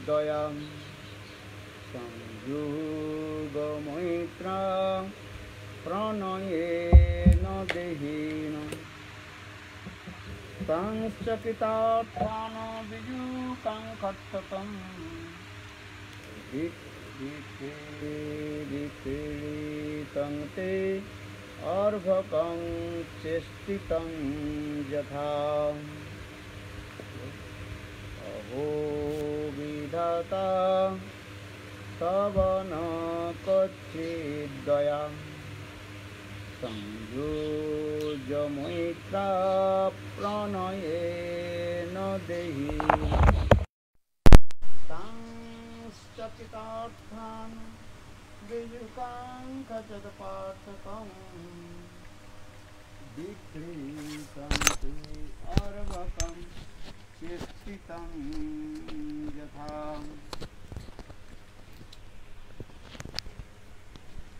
दया संयुगमैत्रा प्रणयेन देहिन संश्चकितार्थान विजुकाङ्क्षतं विक्रीडितं ते अर्भकं चेष्टितं यथा अहो विधाता तव न क्वचिद्दया संयोज्यमैत्रा प्रणयेन देहि संश्चकितार्थान् विजुकाङ्क्षतपार्थकं विक्रीतं ते अर्भकं चेष्टितं यथा।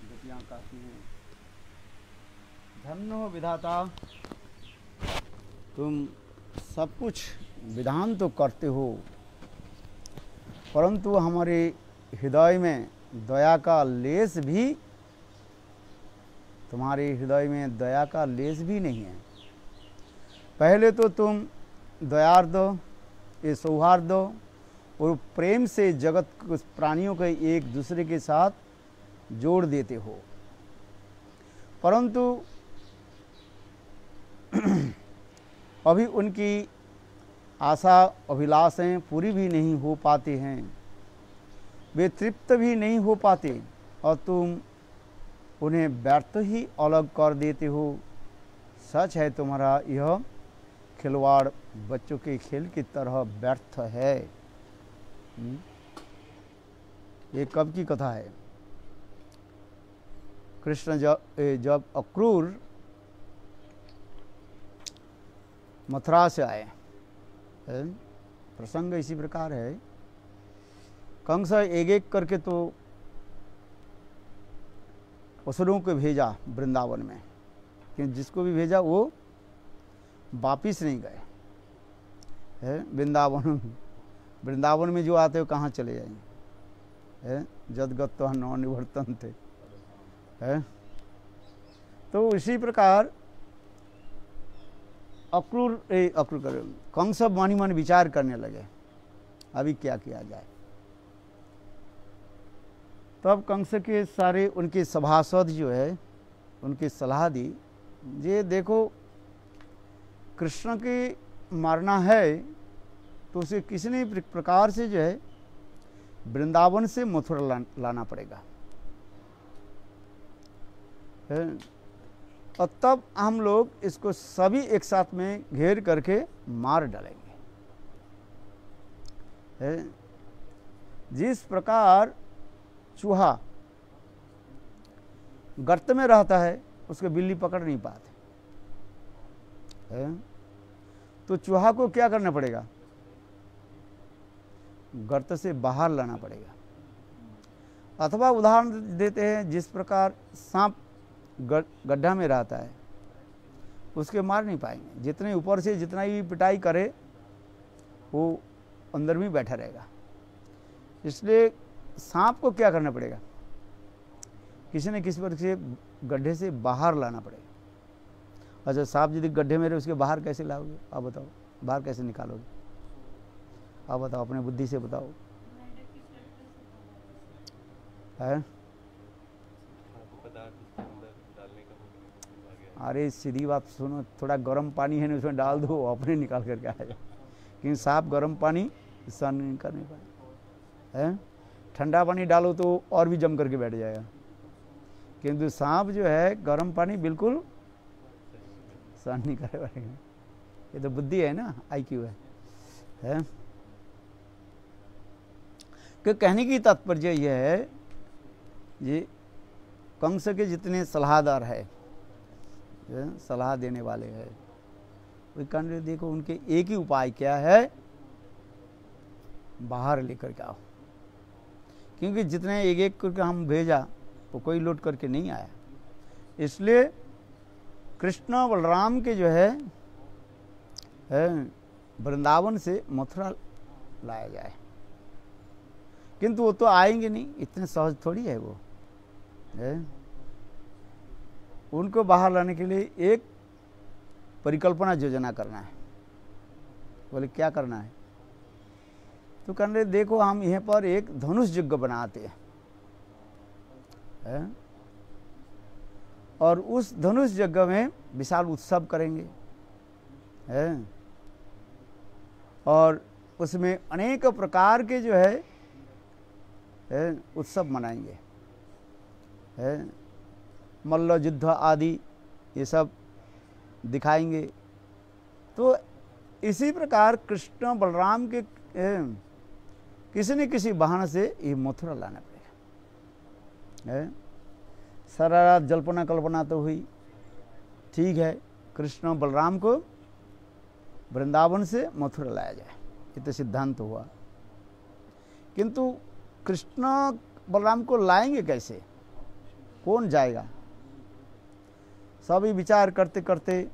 गतियाँ काफी हैं। धन्य हो विधाता, तुम सब कुछ विधान तो करते हो, परंतु हमारे हृदय में दया का लेस भी, तुम्हारे हृदय में दया का लेस भी नहीं है। पहले तो तुम दयार्द, ये सौहार्द और प्रेम से जगत प्राणियों के एक दूसरे के साथ जोड़ देते हो, परंतु अभी उनकी आशा अभिलाषाएं पूरी भी नहीं हो पाते हैं, वे तृप्त भी नहीं हो पाते और तुम उन्हें व्यर्थ ही अलग कर देते हो। सच है, तुम्हारा यह खिलवाड़ बच्चों के खेल की तरह व्यर्थ है। ये कब की कथा है? कृष्ण जब अक्रूर मथुरा से आए, प्रसंग इसी प्रकार है। कंस एक एक करके तो असुरों को भेजा वृंदावन में, कि जिसको भी भेजा वो वापिस नहीं गए। वृंदावन में जो आते हो कहाँ चले जाएंगे? जदगत तो न निवर्तन थे। तो इसी प्रकार अक्रूर कंस मन ही मन विचार करने लगे, अभी क्या किया जाए। तब कंस के सारे उनके सभासद जो है, उनकी सलाह दी, ये देखो कृष्ण के मारना है तो उसे किसी न प्रकार से जो है वृंदावन से मथुरा लाना पड़ेगा, और तब हम लोग इसको सभी एक साथ में घेर करके मार डालेंगे। जिस प्रकार चूहा गर्त में रहता है, उसको बिल्ली पकड़ नहीं पाते, तो चूहा को क्या करना पड़ेगा? गर्त से बाहर लाना पड़ेगा। अथवा उदाहरण देते हैं, जिस प्रकार सांप गड्ढा में रहता है, उसके मार नहीं पाएंगे, जितने ऊपर से जितना ही पिटाई करे वो अंदर में बैठा रहेगा। इसलिए सांप को क्या करना पड़ेगा? किसी न किसी पर से गड्ढे से बाहर लाना पड़ेगा। अच्छा, सांप यदि गड्ढे में रहे, उसके बाहर कैसे लाओगे? आप बताओ, बाहर कैसे निकालोगे? आप बताओ, अपने बुद्धि से बताओ। है? अरे सीधी बात सुनो, थोड़ा गर्म पानी है ना, उसमें डाल दो, अपने निकाल करके आ जाए। क्योंकि सांप गर्म पानी सहन नहीं कर नहीं पाए, ठंडा पानी डालो तो और भी जम करके बैठ जाएगा। किंतु सांप जो है गर्म पानी बिल्कुल सहन नहीं कर पाएगा। ये तो बुद्धि है ना, IQ है? कि कहने की तात्पर्य यह है, ये कंस के जितने सलाहदार है, सलाह देने वाले हैं, वे देखो उनके एक ही उपाय क्या है? बाहर लेकर के आओ। क्योंकि जितने एक एक करके हम भेजा, वो कोई लौट करके नहीं आया। इसलिए कृष्ण बलराम के जो है वृंदावन से मथुरा लाया जाए। किंतु वो तो आएंगे नहीं, इतने सहज थोड़ी है वो है? उनको बाहर लाने के लिए एक परिकल्पना योजना करना है। बोले क्या करना है? तो कह रहे देखो हम यहाँ पर एक धनुष यज्ञ बनाते हैं और उस धनुष यज्ञ में विशाल उत्सव करेंगे है, और उसमें अनेक प्रकार के जो है उत्सव मनाएंगे है, मल्ल युद्ध आदि ये सब दिखाएंगे। तो इसी प्रकार कृष्ण बलराम के किसी न किसी बहाने से ये मथुरा लाना पड़ेगा। सारा रात जल्पना कल्पना तो हुई, ठीक है, कृष्ण बलराम को वृंदावन से मथुरा लाया जाए, ये तो सिद्धांत हुआ। किंतु कृष्ण बलराम को लाएंगे कैसे, कौन जाएगा? सभी विचार करते करते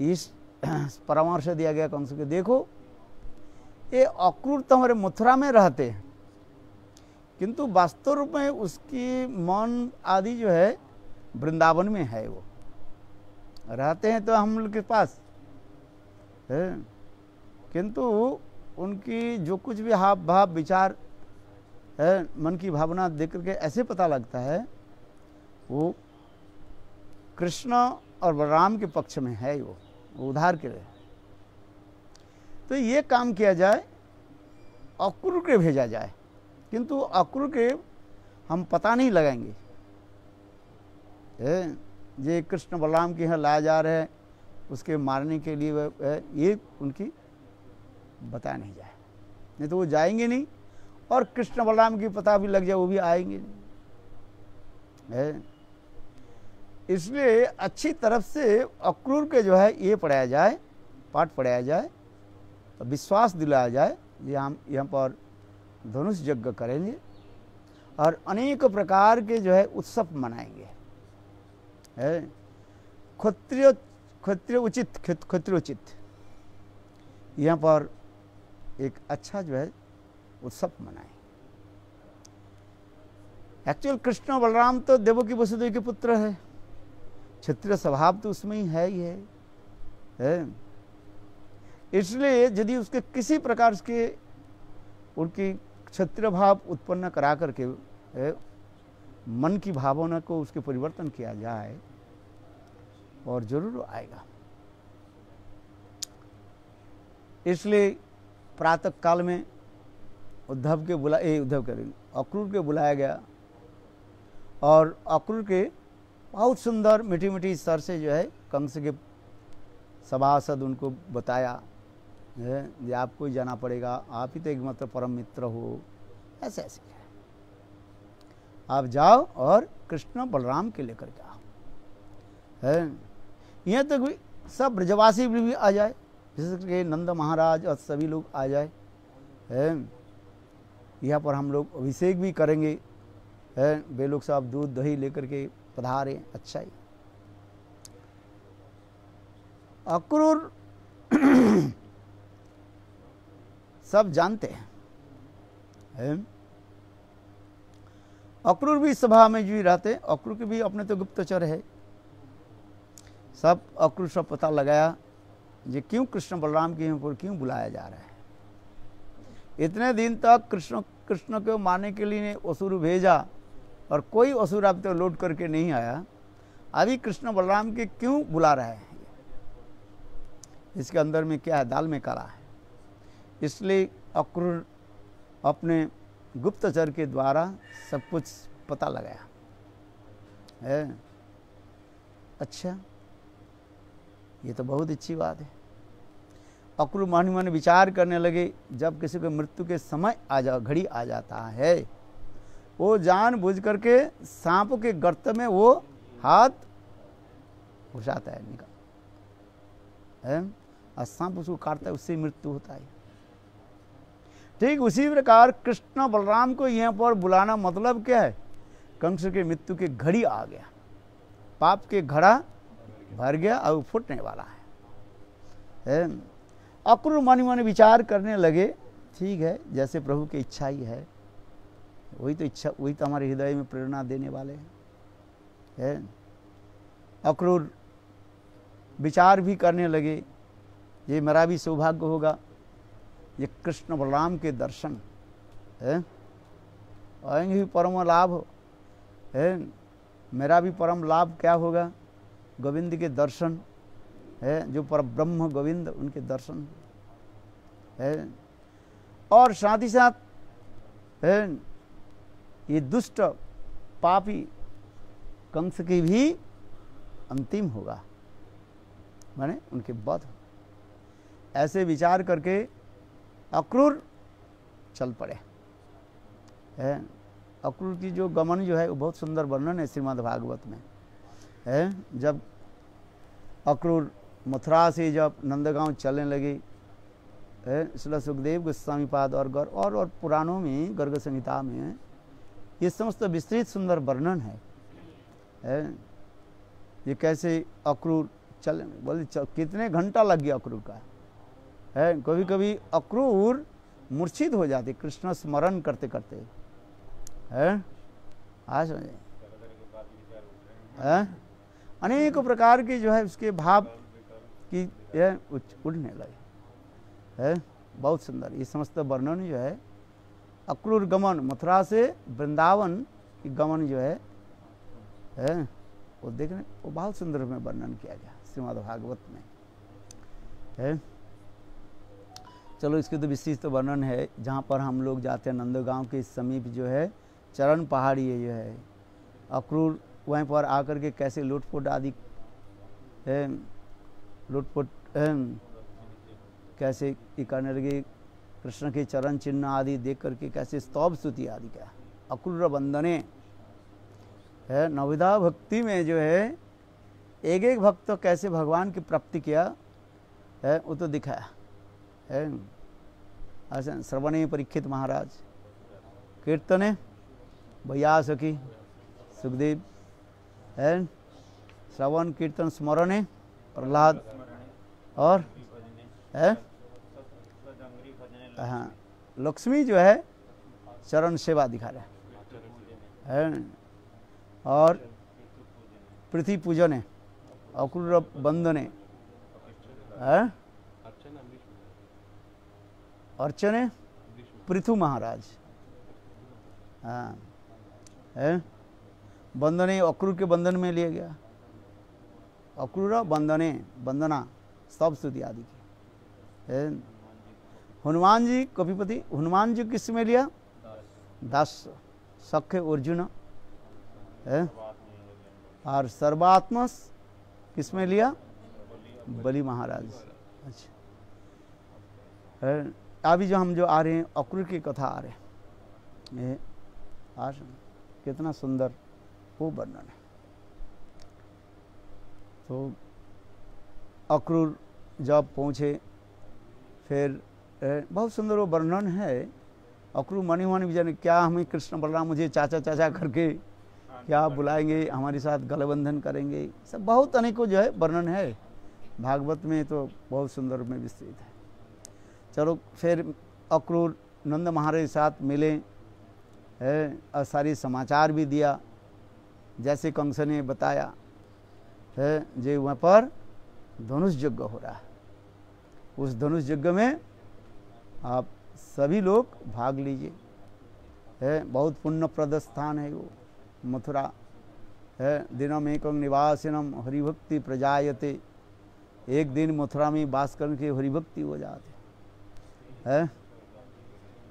इस परामर्श दिया गया कंस को, देखो ये अक्रूर तो हमारे मथुरा में रहते हैं, किंतु वास्तव रूप में उसकी मन आदि जो है वृंदावन में है। वो रहते हैं तो हम लोग के पास है, किंतु उनकी जो कुछ भी हाव भाव विचार है, मन की भावना देख करके ऐसे पता लगता है वो कृष्ण और बलराम के पक्ष में है, वो उद्धार के लिए। तो ये काम किया जाए, अक्रूर के भेजा जाए, किंतु अक्रूर के हम पता नहीं लगाएंगे ये कृष्ण बलराम के यहाँ लाया जा रहे हैं, उसके मारने के लिए ये उनकी बताया नहीं जाए, नहीं तो वो जाएंगे नहीं, और कृष्ण बलराम की पता भी लग जाए वो भी आएंगे नहीं है। इसलिए अच्छी तरफ से अक्रूर के जो है ये पढ़ाया जाए, पाठ पढ़ाया जाए, तो विश्वास दिलाया जाए ये हम यहाँ पर धनुष यज्ञ करेंगे और अनेक प्रकार के जो है उत्सव मनाएंगे है। क्षत्रियोचित यहाँ पर एक अच्छा जो है उत्सव मनाए। एक्चुअल कृष्ण बलराम तो देवकी वसुदेव के पुत्र है, क्षत्रिय स्वभाव तो उसमें ही है, इसलिए यदि उसके किसी प्रकार के उनकी क्षत्रिय भाव उत्पन्न करा करके मन की भावना को उसके परिवर्तन किया जाए और जरूर आएगा। इसलिए प्रातः काल में अक्रूर के बुलाया गया और अक्रूर के बहुत सुंदर मीठी मीठी स्वर से जो है कंस के सभासद उनको बताया ये आपको ही जाना पड़ेगा, आप ही तो एकमात्र परम मित्र हो, ऐसे ऐसे आप जाओ और कृष्ण बलराम के लेकर के आओ है। यहाँ तक भी सब ब्रजवासी भी आ जाए, विशेष करके नंद महाराज और सभी लोग आ जाए है। यहाँ पर हम लोग अभिषेक भी करेंगे है, वे लोग सब दूध दही लेकर के पधारे, अच्छा ही। अक्रूर सब जानते हैं है? अक्रूर भी सभा में जो रहते, अक्रूर के भी अपने तो गुप्तचर है, सब अक्रूर सब पता लगाया ये क्यों कृष्ण बलराम के यहाँ पर क्यों बुलाया जा रहा है। इतने दिन तक कृष्ण को मारने के लिए असुर भेजा और कोई असुर अब तो लौट करके नहीं आया, अभी कृष्ण बलराम के क्यों बुला रहा है, इसके अंदर में क्या है, दाल में काला है। इसलिए अक्रूर अपने गुप्तचर के द्वारा सब कुछ पता लगाया है। अच्छा, ये तो बहुत अच्छी बात है। अक्रूर मन मन विचार करने लगे, जब किसी को मृत्यु के समय घड़ी आ जाता है, वो जान बुझ करके सांप के गर्त में वो हाथ घुसाता है, निकाल है, और सांप उसको काटता है, उससे मृत्यु होता है। ठीक उसी प्रकार कृष्ण बलराम को यहाँ पर बुलाना मतलब क्या है, कंस के मृत्यु की घड़ी आ गया, पाप के घड़ा भर गया और फूटने वाला है। अक्रूर मन मन विचार करने लगे, ठीक है, जैसे प्रभु की इच्छा ही है, वही तो इच्छा, वही तो हमारे हृदय में प्रेरणा देने वाले हैं। अक्रूर विचार भी करने लगे, ये मेरा भी सौभाग्य होगा, ये कृष्ण बलराम के दर्शन है, आएंगे भी परम लाभ है, मेरा भी परम लाभ क्या होगा, गोविंद के दर्शन है, जो पर ब्रह्म गोविंद उनके दर्शन है। और साथ ही साथ है ये दुष्ट पापी कंस की भी अंतिम होगा, माने उनके वध। ऐसे विचार करके अक्रूर चल पड़े है। अक्रूर की जो गमन जो है वो बहुत सुंदर वर्णन है श्रीमद् भागवत में है। जब अक्रूर मथुरा से जब नंदगांव चलने लगे है, इसलिए सुखदेव गोस्वामी पाद और पुराणों में गर्ग संहिता में ये समस्त विस्तृत सुंदर वर्णन है। ये कैसे अक्रूर चल बोले कितने घंटा लग गया अक्रूर का है। कभी कभी अक्रूर मूर्छित हो जाते कृष्ण स्मरण करते करते है। आज अनेक प्रकार की जो है उसके भाव की उठने लगे है। बहुत सुंदर ये समस्त वर्णन जो है अक्रूर गमन, मथुरा से वृंदावन की गमन जो है वो देखने वो बहुत सुंदर में वर्णन किया गया श्रीमद् भागवत में है। चलो इसके तो विशिष्ट वर्णन है। जहाँ पर हम लोग जाते हैं नंदगांव के समीप जो है चरण पहाड़ी है जो है, अक्रूर वहीं पर आकर के कैसे लूटपुट आदि लूटपुट कैसे ये करने लगे, कृष्ण के चरण चिन्ह आदि देख करके कैसे स्तौभ स्तुति आदि क्या अक्रूर वंदने है। नवविधा भक्ति में जो है एक एक भक्त तो कैसे भगवान की प्राप्ति किया है वो तो दिखाया है। ऐसा श्रवणे परीक्षित महाराज, कीर्तने व्यासकी सुखदेव है, श्रवण कीर्तन स्मरणे प्रहलाद और है हाँ लक्ष्मी जो है चरण सेवा दिखा रहा है। और पृथ्वी पूजन है, अक्रूर बंदने अर्चने पृथु महाराज हाँ है। बंदने अक्रूर के बंधन में लिया गया, अक्रूर बंदने वंदना सब स्तुति आदि की है। हनुमान जी कपिपति, हनुमान जी किस में लिया, दास सख्य अर्जुन है। और सर्वात्मा किस में लिया, बलि महाराज। अच्छा है। अभी जो हम जो आ रहे हैं अक्रूर की कथा आ रहे हैं, आज कितना सुंदर वो वर्णन है। तो अक्रूर जब पहुँचे फिर बहुत सुंदर वो वर्णन है। अक्रूर मनी मन भी जाने क्या हमें कृष्ण बलराम मुझे चाचा चाचा करके क्या बुलाएंगे, हमारे साथ गलबंधन करेंगे, सब बहुत अनेकों जो है वर्णन है भागवत में, तो बहुत सुंदर में विस्तृत है। चलो फिर अक्रूर नंद महाराज के साथ मिले है और सारी समाचार भी दिया जैसे कंस ने बताया है। जो वहाँ पर धनुष यज्ञ हो रहा है, उस धनुष यज्ञ में आप सभी लोग भाग लीजिए है। बहुत पुण्यप्रद स्थान है वो मथुरा है। दिनम एकं निवासिनम हरिभक्ति प्रजायते, एक दिन मथुरा में वास करके हरिभक्ति हो जाते है।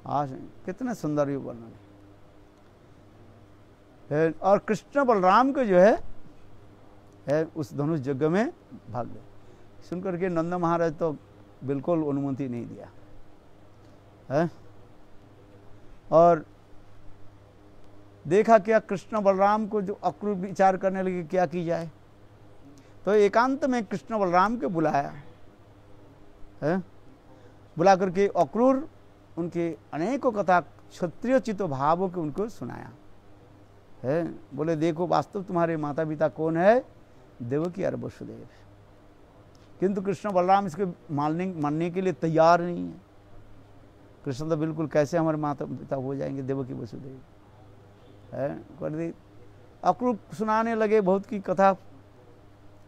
आज कितना सुंदर ये वर्णन है। और कृष्ण बलराम को जो है उस धनुष यज्ञ में भाग गए। सुनकर के नंद महाराज तो बिल्कुल अनुमति नहीं दिया है। और देखा क्या कृष्ण बलराम को जो अक्रूर विचार करने लगे क्या की जाए, तो एकांत में कृष्ण बलराम को बुलाया है। बुला करके अक्रूर उनके अनेकों कथा क्षत्रिय चित्त भावों के उनको सुनाया है। बोले देखो वास्तव तुम्हारे माता पिता कौन है, देवकी और वसुदेव, किंतु कृष्ण बलराम इसके मानने के लिए तैयार नहीं कृष्ण तो बिल्कुल कैसे हमारे माता पिता हो जाएंगे, देवकी वसुदेव है। कर दी अक्रूर सुनाने लगे बहुत की कथा,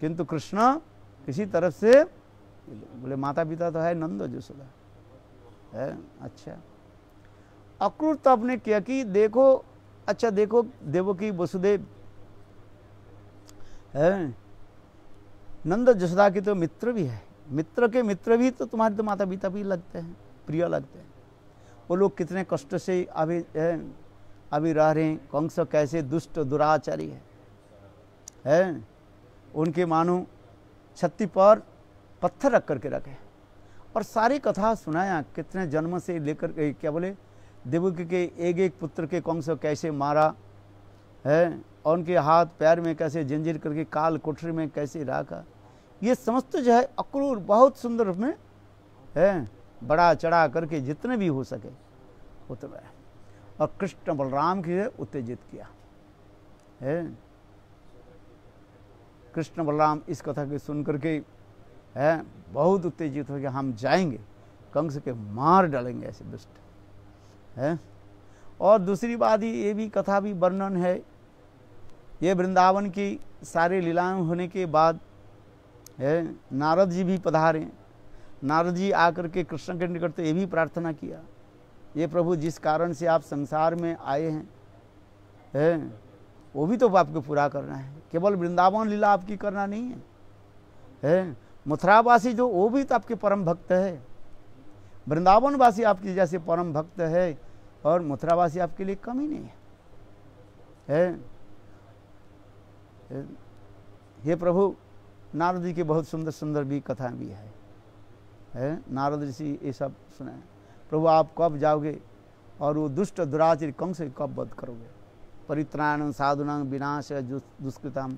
किंतु कृष्ण किसी तरफ से बोले माता पिता तो है नंद यशोदा है। अच्छा, अक्रूर तो आपने क्या कि देखो, अच्छा देखो देवकी वसुदेव है, नंद यशोदा के तो मित्र भी है, मित्र के मित्र भी तो तुम्हारे तो माता पिता भी लगते हैं, प्रिय लगते हैं। वो लोग कितने कष्ट से अभी रह रहे हैं, कंस कैसे दुष्ट दुराचारी है, उनके मानो छत्ती पर पत्थर रख करके रखे और सारी कथा सुनाया, कितने जन्म से लेकर क्या बोले देवकी के एक एक पुत्र के कंस कैसे मारा है, और उनके हाथ पैर में कैसे जंजीर करके काल कोठरी में कैसे रखा, ये समस्त जो है अक्रूर बहुत सुंदर रूप में है बड़ा चढ़ा करके जितने भी हो सके उतना, और कृष्ण बलराम की उत्तेजित किया है। कृष्ण बलराम इस कथा को सुन करके है बहुत उत्तेजित हो गया, हम जाएंगे कंस के मार डालेंगे ऐसे दुष्ट है। और दूसरी बात ये भी कथा भी वर्णन है, ये वृंदावन की सारी लीलाएं होने के बाद है नारद जी भी पधारे। नारद जी आकर के कृष्ण के निकट तो ये भी प्रार्थना किया, ये प्रभु जिस कारण से आप संसार में आए हैं वो भी तो आपको पूरा करना है, केवल वृंदावन लीला आपकी करना नहीं है। मथुरावासी जो वो भी तो आपके परम भक्त है, वृंदावनवासी आपके जैसे परम भक्त है, और मथुरावासी आपके लिए कम ही नहीं है। हे प्रभु, नारद जी के बहुत सुंदर सुंदर भी कथाएं भी है। नारद ऋषि ये सब सुनाए, प्रभु आप कब जाओगे और वो दुष्ट दुराचारी कंस से कब वध करोगे, परित्राण साधुनां विनाश दुष्कृताम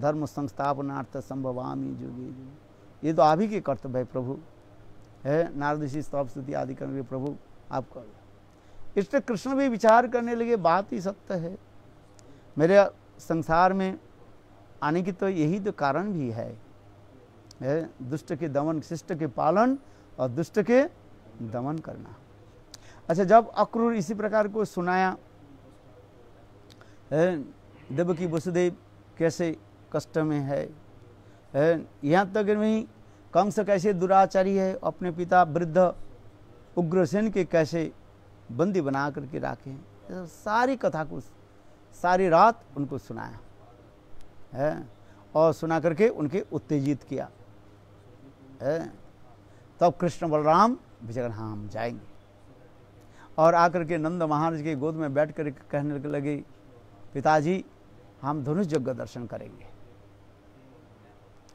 धर्म संस्थापनार्थ संभवामी जुगे जुगे, ये तो आप ही के कर्तव्य है प्रभु है। नारद ऋषि स्तव स्तुति आदि करने प्रभु आप करो। इसलिए कृष्ण भी विचार करने लगे, बात ही सत्य है, मेरे संसार में आने की तो यही तो कारण भी है, दुष्ट के दमन, शिष्ट के पालन और दुष्ट के दमन करना। अच्छा, जब अक्रूर इसी प्रकार को सुनाया देवकी वसुदेव कैसे कष्ट में है, यहाँ तक नहीं कंस कैसे दुराचारी है, अपने पिता वृद्ध उग्रसेन के कैसे बंदी बना करके रखे हैं, सारी कथा को सारी रात उनको सुनाया है, और सुना करके उनके उत्तेजित किया है। तब कृष्ण बलराम विचार हाँ हम जाएंगे, और आकर के नंद महाराज के गोद में बैठ कर कहने लगे पिताजी हम धनुष यज्ञ दर्शन करेंगे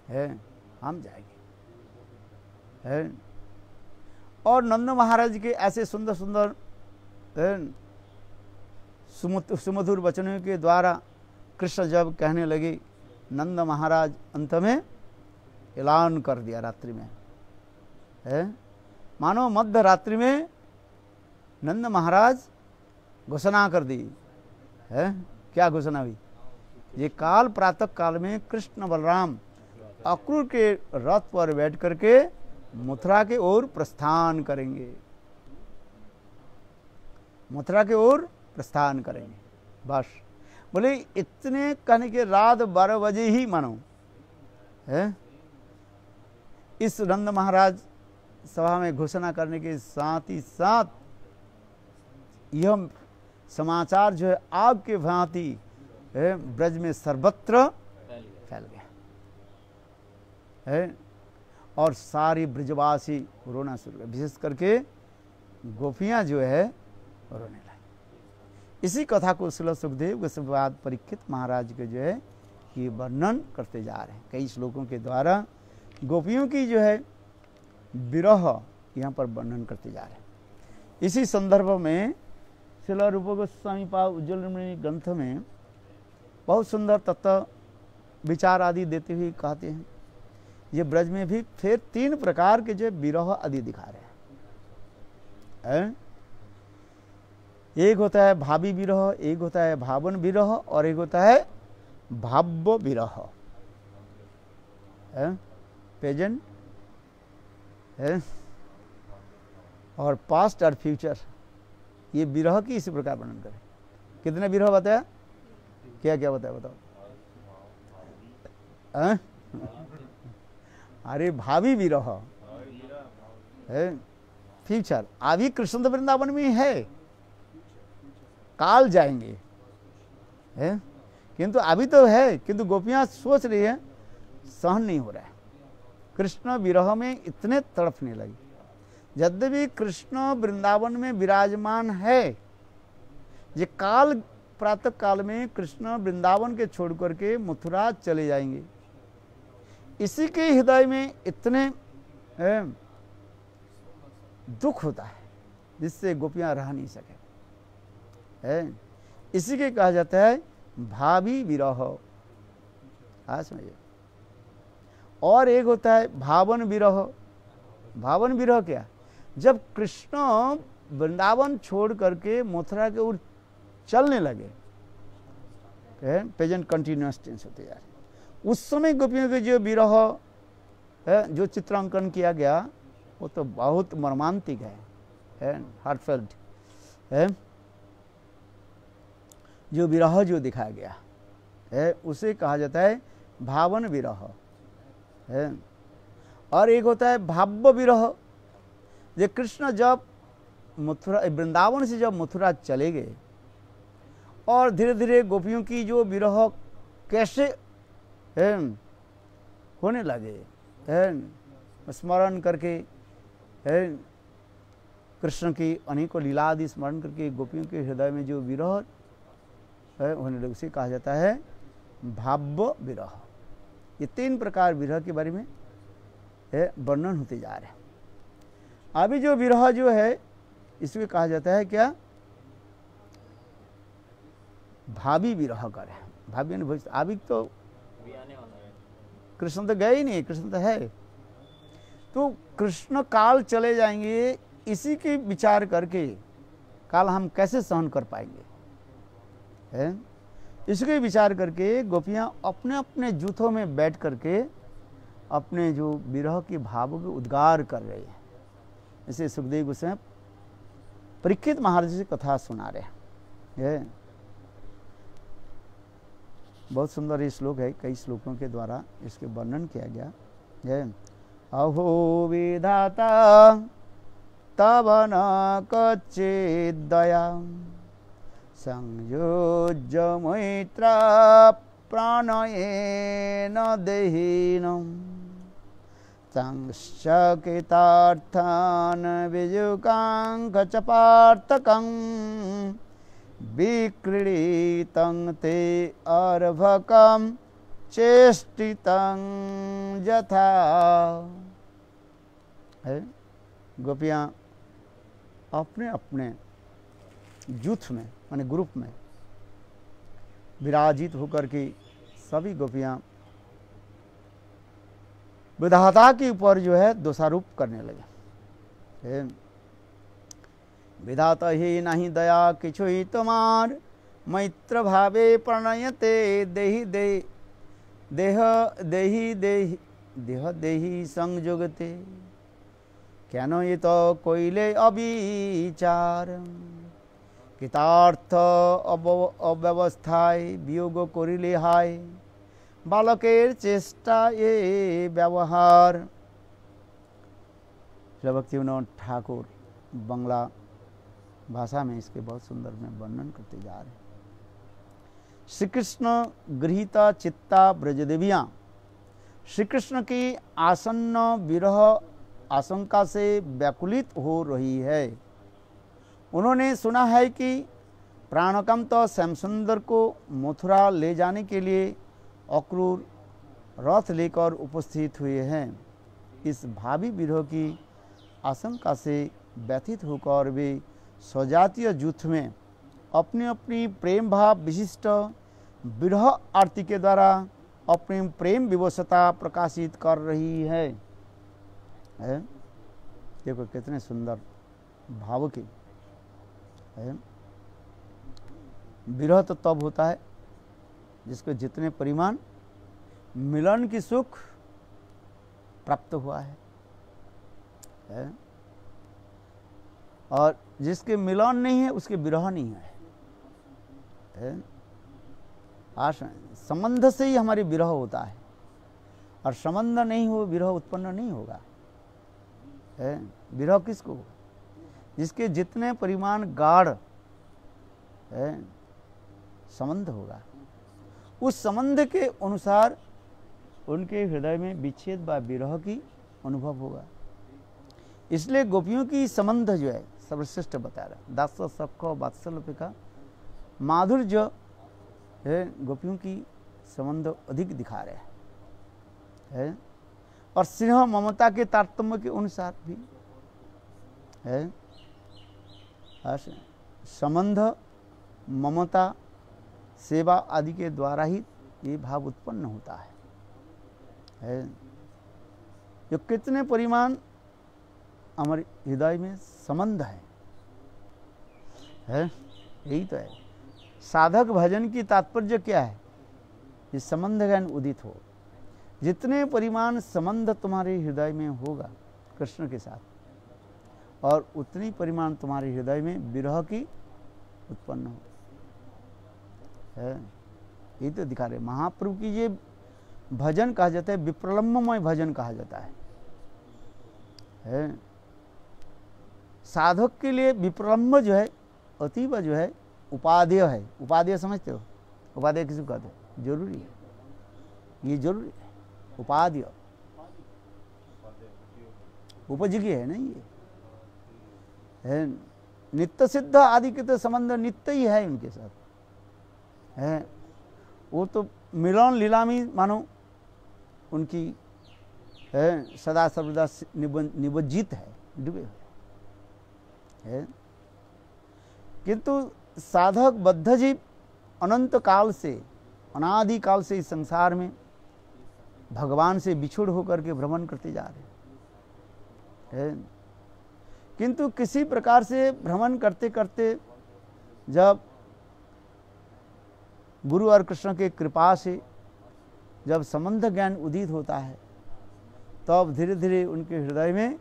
है, हम जाएंगे है। और नंद महाराज के ऐसे सुंदर सुंदर सुमधुर वचनों के द्वारा कृष्ण जब कहने लगे, नंद महाराज अंत में ऐलान कर दिया रात्रि में है, मानो मध्य रात्रि में नंद महाराज घोषणा कर दी है। क्या घोषणा हुई, ये काल प्रातः काल में कृष्ण बलराम अक्रूर के रथ पर बैठ करके मथुरा के ओर प्रस्थान करेंगे, मथुरा के ओर प्रस्थान करेंगे। बस बोले इतने कहने के रात 12 बजे ही मानो है, इस नंद महाराज सभा में घोषणा करने के साथ ही साथ यह समाचार जो है आग के भांति ब्रज में सर्वत्र फैल गया है, और सारी ब्रजवासी रोना शुरू कर, विशेष करके गोपियां जो है रोने लगी। इसी कथा को श्रील सुखदेव गोस्वामी परीक्षित महाराज के जो है ये वर्णन करते जा रहे हैं, कई श्लोकों के द्वारा गोपियों की जो है विरह यहाँ पर वर्णन करते जा रहे हैं। इसी संदर्भ में श्रील रूप गोस्वामी पाद उज्ज्वल ग्रंथ में बहुत सुंदर तत्व विचार आदि देते हुए कहते हैं, ये ब्रज में भी फिर 3 प्रकार के जो विरह आदि दिखा रहे हैं। एक होता है भावी विरह, एक होता है भावन विरह, और एक होता है भाव्य विरह प्रेजेंट है। और पास्ट और फ्यूचर, ये विरह की इसी प्रकार वर्णन करें। कितने विरह बताया, क्या क्या बताया बताओ। अरे भावी विरह है, फ्यूचर। अभी कृष्ण वृंदावन में है, काल जाएंगे है, किंतु अभी तो है, किंतु गोपियां सोच रही है सहन नहीं हो रहा है, कृष्ण विरह में इतने तड़पने लगी। यद्यपि कृष्ण वृंदावन में विराजमान है, ये काल प्रातः काल में कृष्ण वृंदावन के छोड़ करके मथुरा चले जाएंगे, इसी के हृदय में इतने दुख होता है जिससे गोपियां रह नहीं सके है, इसी के कहा जाता है भावी विरह। आज समझिए। और एक होता है भावन विरह। भावन विरह क्या, जब कृष्ण वृंदावन छोड़ करके मथुरा के ओर चलने लगे, प्रेजेंट कंटिन्यूअस टेंस होते जा रहे, उस समय गोपियों के जो विरह है, जो चित्रांकन किया गया, वो तो बहुत मर्मांतिक है, हार्टफेल्ट है। जो विरह जो दिखाया गया है उसे कहा जाता है भावन विरह है। और एक होता है भाव्य विरह। ये कृष्ण जब मथुरा वृंदावन से जब मथुरा चले गए और धीरे धीरे गोपियों की जो विरह कैसे होने लगे, स्मरण करके कृष्ण की अनेकों लीला आदि स्मरण करके गोपियों के हृदय में जो विरह होने लगे, उसे कहा जाता है भाव्य विरह। ये तीन प्रकार विरह के बारे में वर्णन होते जा रहे हैं। अभी जो विरह जो है इसमें कहा जाता है क्या, भावी विरह कर है। भावी ने भविष्य, अभी तो कृष्ण तो गए ही नहीं, कृष्ण तो है, तो कृष्ण काल चले जाएंगे, इसी के विचार करके काल हम कैसे सहन कर पाएंगे है, इसके विचार करके गोपियां अपने अपने जूथों में बैठ करके अपने जो विरह के भावों के उद्गार कर रहे हैं। इसे सुखदेव गोस्वामी परीक्षित महाराज से कथा सुना रहे हैं। बहुत सुंदर ये श्लोक है, कई श्लोकों के द्वारा इसके वर्णन किया गया है। अहो विधाता तव न कच्चित् दया संयोज्य मैत्र प्राणयेन देहिनम् संशकितार्थान् विजुकाङ् च पार्थकं विक्रीडितं ते अर्भकं चेष्टितं यथा। गोपियाँ अपने अपने जूथ में माने ग्रुप में विराजित होकर के सभी गोपियाँ विधाता के ऊपर जो है दोषारोप करने लगे। विधाता ही नहीं दया किछु ही तुम्हार मैत्र भावे प्रणयते देहि देह देहि देहि देह देहि संयोगते केन ये तो कोइले अविचार कृतार्थ अव्यवस्थाय वियोग करिले हाय बालकेर चेष्टा ये व्यवहार। भक्तिविनोद ठाकुर बंगला भाषा में इसके बहुत सुंदर में वर्णन करते जा रहे हैं। श्री कृष्ण गृहीता चित्ता ब्रजदेवियाँ श्री कृष्ण की आसन्न विरह आशंका से व्याकुलित हो रही है। उन्होंने सुना है कि प्राणकांत श्यामसुंदर को मथुरा ले जाने के लिए अक्रूर रथ लेकर उपस्थित हुए हैं। इस भावी विरह की आशंका से व्यथित होकर वे स्वजातीय जूथ में अपनी अपनी प्रेम भाव विशिष्ट विरह आरती के द्वारा अपनी प्रेम विवशता प्रकाशित कर रही है। देखो कितने सुंदर भाव की है। विरह तो तब होता है जिसको जितने परिमाण मिलन की सुख प्राप्त हुआ है। और जिसके मिलन नहीं है उसके विरह नहीं है। आशा संबंध से ही हमारी विरह होता है, और संबंध नहीं हो विरह उत्पन्न नहीं होगा। विरह किसको? जिसके जितने परिमाण गाढ़ संबंध होगा, उस संबंध के अनुसार उनके हृदय में विच्छेद व विरह की अनुभव होगा। इसलिए गोपियों की संबंध जो है सर्वश्रेष्ठ बता रहा। दास सख वात्सल्य का माधुर्य है, गोपियों की संबंध अधिक दिखा रहे हैं, और स्नेह ममता के तारतम्य के अनुसार भी है। संबंध, ममता, सेवा आदि के द्वारा ही ये भाव उत्पन्न होता है। जो कितने परिमाण हमारे हृदय में संबंध है, यही तो है। साधक भजन की तात्पर्य क्या है? ये संबंध ज्ञान उदित हो। जितने परिमाण संबंध तुम्हारे हृदय में होगा कृष्ण के साथ, और उतनी परिमाण तुम्हारे हृदय में विरह की उत्पन्न हो है। यही तो दिखा रहे। महाप्रभु की ये भजन कहा जाता है, विप्रलम्बमय भजन कहा जाता है। साधक के लिए विप्रलम्ब जो है अतीब जो है उपादेय है। उपादेय समझते हो? उपादेय किसी को कहते हैं? जरूरी है, ये जरूरी है। उपादेय उपयोगी है ना, ये है। नित्य सिद्ध आदि के तो संबंध नित्य ही है उनके साथ, है। वो तो मिलन लीला में मानो उनकी है सदा सर्वदा निबज्जित है, डूबे है। किंतु साधक बद्ध जीव अनंत काल से, अनादि काल से इस संसार में भगवान से बिछुड़ होकर के भ्रमण करते जा रहे हैं। किंतु किसी प्रकार से भ्रमण करते करते जब गुरु और कृष्ण के कृपा से जब संबंध ज्ञान उदित होता है, तब धीरे धीरे उनके हृदय में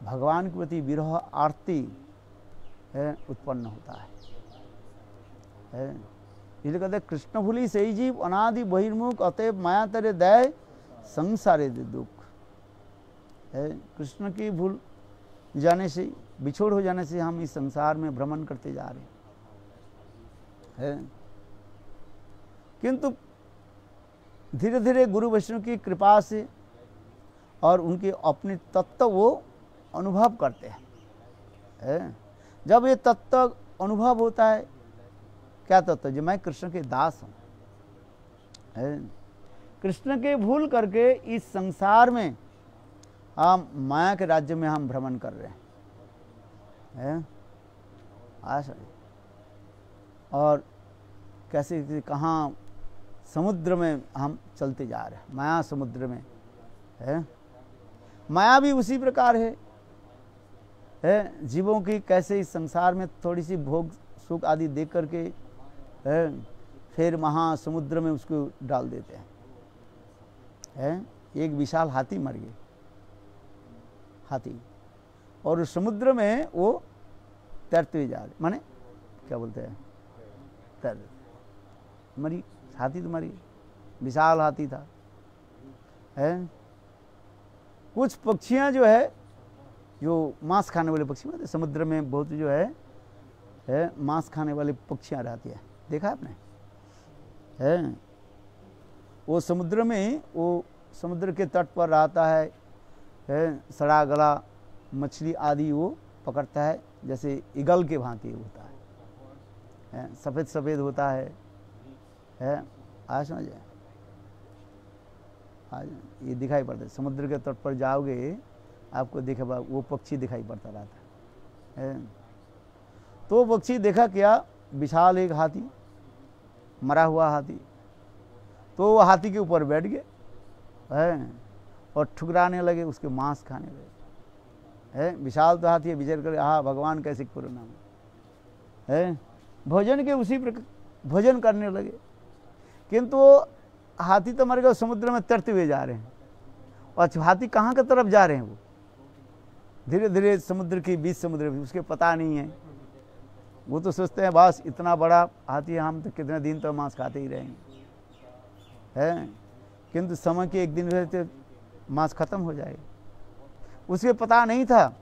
भगवान के प्रति विरह आरती उत्पन्न होता है। इसलिए कहते कृष्ण भूलि सही जीव अनादि बहिर्मुख अतएव माया तेरे दय संसारे दे दुख। कृष्ण की भूल जाने से, बिछोड़ हो जाने से हम इस संसार में भ्रमण करते जा रहे हैं। किंतु धीरे धीरे गुरु वैष्णव की कृपा से और उनके अपने तत्व वो अनुभव करते हैं। जब ये तत्व अनुभव होता है, क्या तत्व? जो मैं कृष्ण के दास हूं, कृष्ण के भूल करके इस संसार में हम माया के राज्य में हम भ्रमण कर रहे हैं। आशा और कैसे कहाँ समुद्र में हम चलते जा रहे हैं, माया समुद्र में है। माया भी उसी प्रकार है। जीवों की कैसे इस संसार में थोड़ी सी भोग सुख आदि देख करके फिर महासमुद्र में उसको डाल देते हैं। एक विशाल हाथी मर गए, हाथी, और उस समुद्र में वो तैरते हुए जा रहे, माने क्या बोलते हैं, तैर मरी, हाथी तो मरी, विशाल हाथी था। कुछ पक्षियां जो है, जो मांस खाने वाले पक्षी, मतलब समुद्र में बहुत जो है मांस खाने वाले पक्षियां रहती है, देखा आपने? वो समुद्र में, वो समुद्र के तट पर रहता है, सड़ा गला मछली आदि वो पकड़ता है, जैसे ईगल के भांति होता है, सफ़ेद सफ़ेद होता है। आज समझ आज ये दिखाई पड़ता है, समुद्र के तट पर जाओगे आपको देखा वो पक्षी दिखाई पड़ता रहता है। तो पक्षी देखा क्या, विशाल एक हाथी, मरा हुआ हाथी, तो वो हाथी के ऊपर बैठ गए और ठुकराने लगे, उसके मांस खाने लगे। विशाल तो हाथी है, विचार करे हाँ भगवान कैसे पूरा नाम है। भोजन के उसी प्रकार भोजन करने लगे, किंतु हाथी तो मर गया, समुद्र में तैरते हुए जा रहे हैं। और हाथी कहाँ की तरफ जा रहे हैं? वो धीरे धीरे समुद्र की बीच समुद्र भी उसके पता नहीं है। वो तो सोचते हैं बस इतना बड़ा हाथी है, हम तो कितने दिन तो मांस खाते ही रहेंगे, है। किंतु समय के एक दिन तो मांस खत्म हो जाएगा। उसे पता नहीं था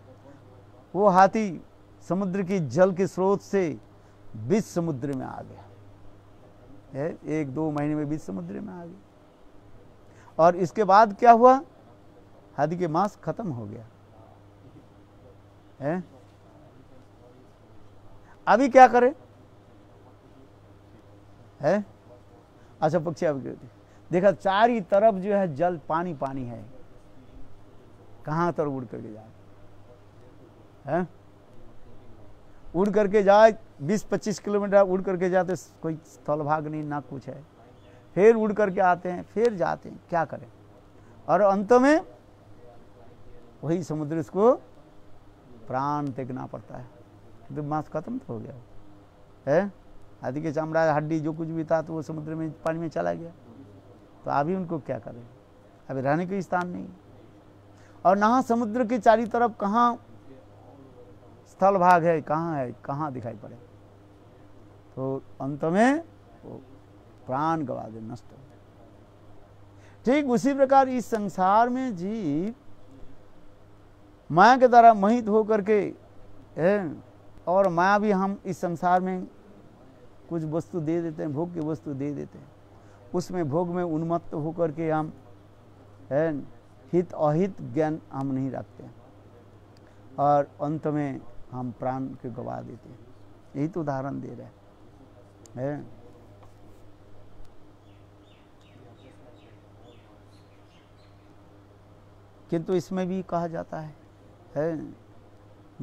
वो हाथी समुद्र की जल के स्रोत से बीच समुद्र में आ गया है। 1-2 महीने में बीच समुद्र में आ गया। और इसके बाद क्या हुआ, हाथी के मांस खत्म हो गया है। अभी क्या करे है। अच्छा पक्षी अभी देखा चारी तरफ जो है जल पानी पानी है, कहां तरफ उड़ करके जाए है। उड़ करके जाए 20-25 किलोमीटर उड़ करके जाते, कोई स्थल भाग नहीं ना कुछ है। फिर उड़ करके आते हैं, फिर जाते हैं, क्या करें। और अंत में वही समुद्र इसको प्राण त्यागना पड़ता है। तो मांस खत्म तो हो गया है। हाथी के चमड़ा हड्डी जो कुछ भी था तो वो समुद्र में पानी में चला गया। तो अभी उनको क्या करें, अभी रहने का स्थान नहीं। और ना समुद्र के चारों तरफ कहाँ स्थल भाग है, कहाँ दिखाई पड़े। तो अंत में वो प्राण गवा दे, नष्ट हो। ठीक उसी प्रकार इस संसार में जीव माया के द्वारा मोहित होकर के है, और माया भी हम इस संसार में कुछ वस्तु दे देते हैं, भोग की वस्तु दे देते हैं। उसमें भोग में उन्मत्त होकर के हम है हित अहित ज्ञान हम नहीं रखते हैं, और अंत में हम प्राण के गवा देते हैं। यही तो उदाहरण दे रहे हैं। किंतु इसमें भी कहा जाता है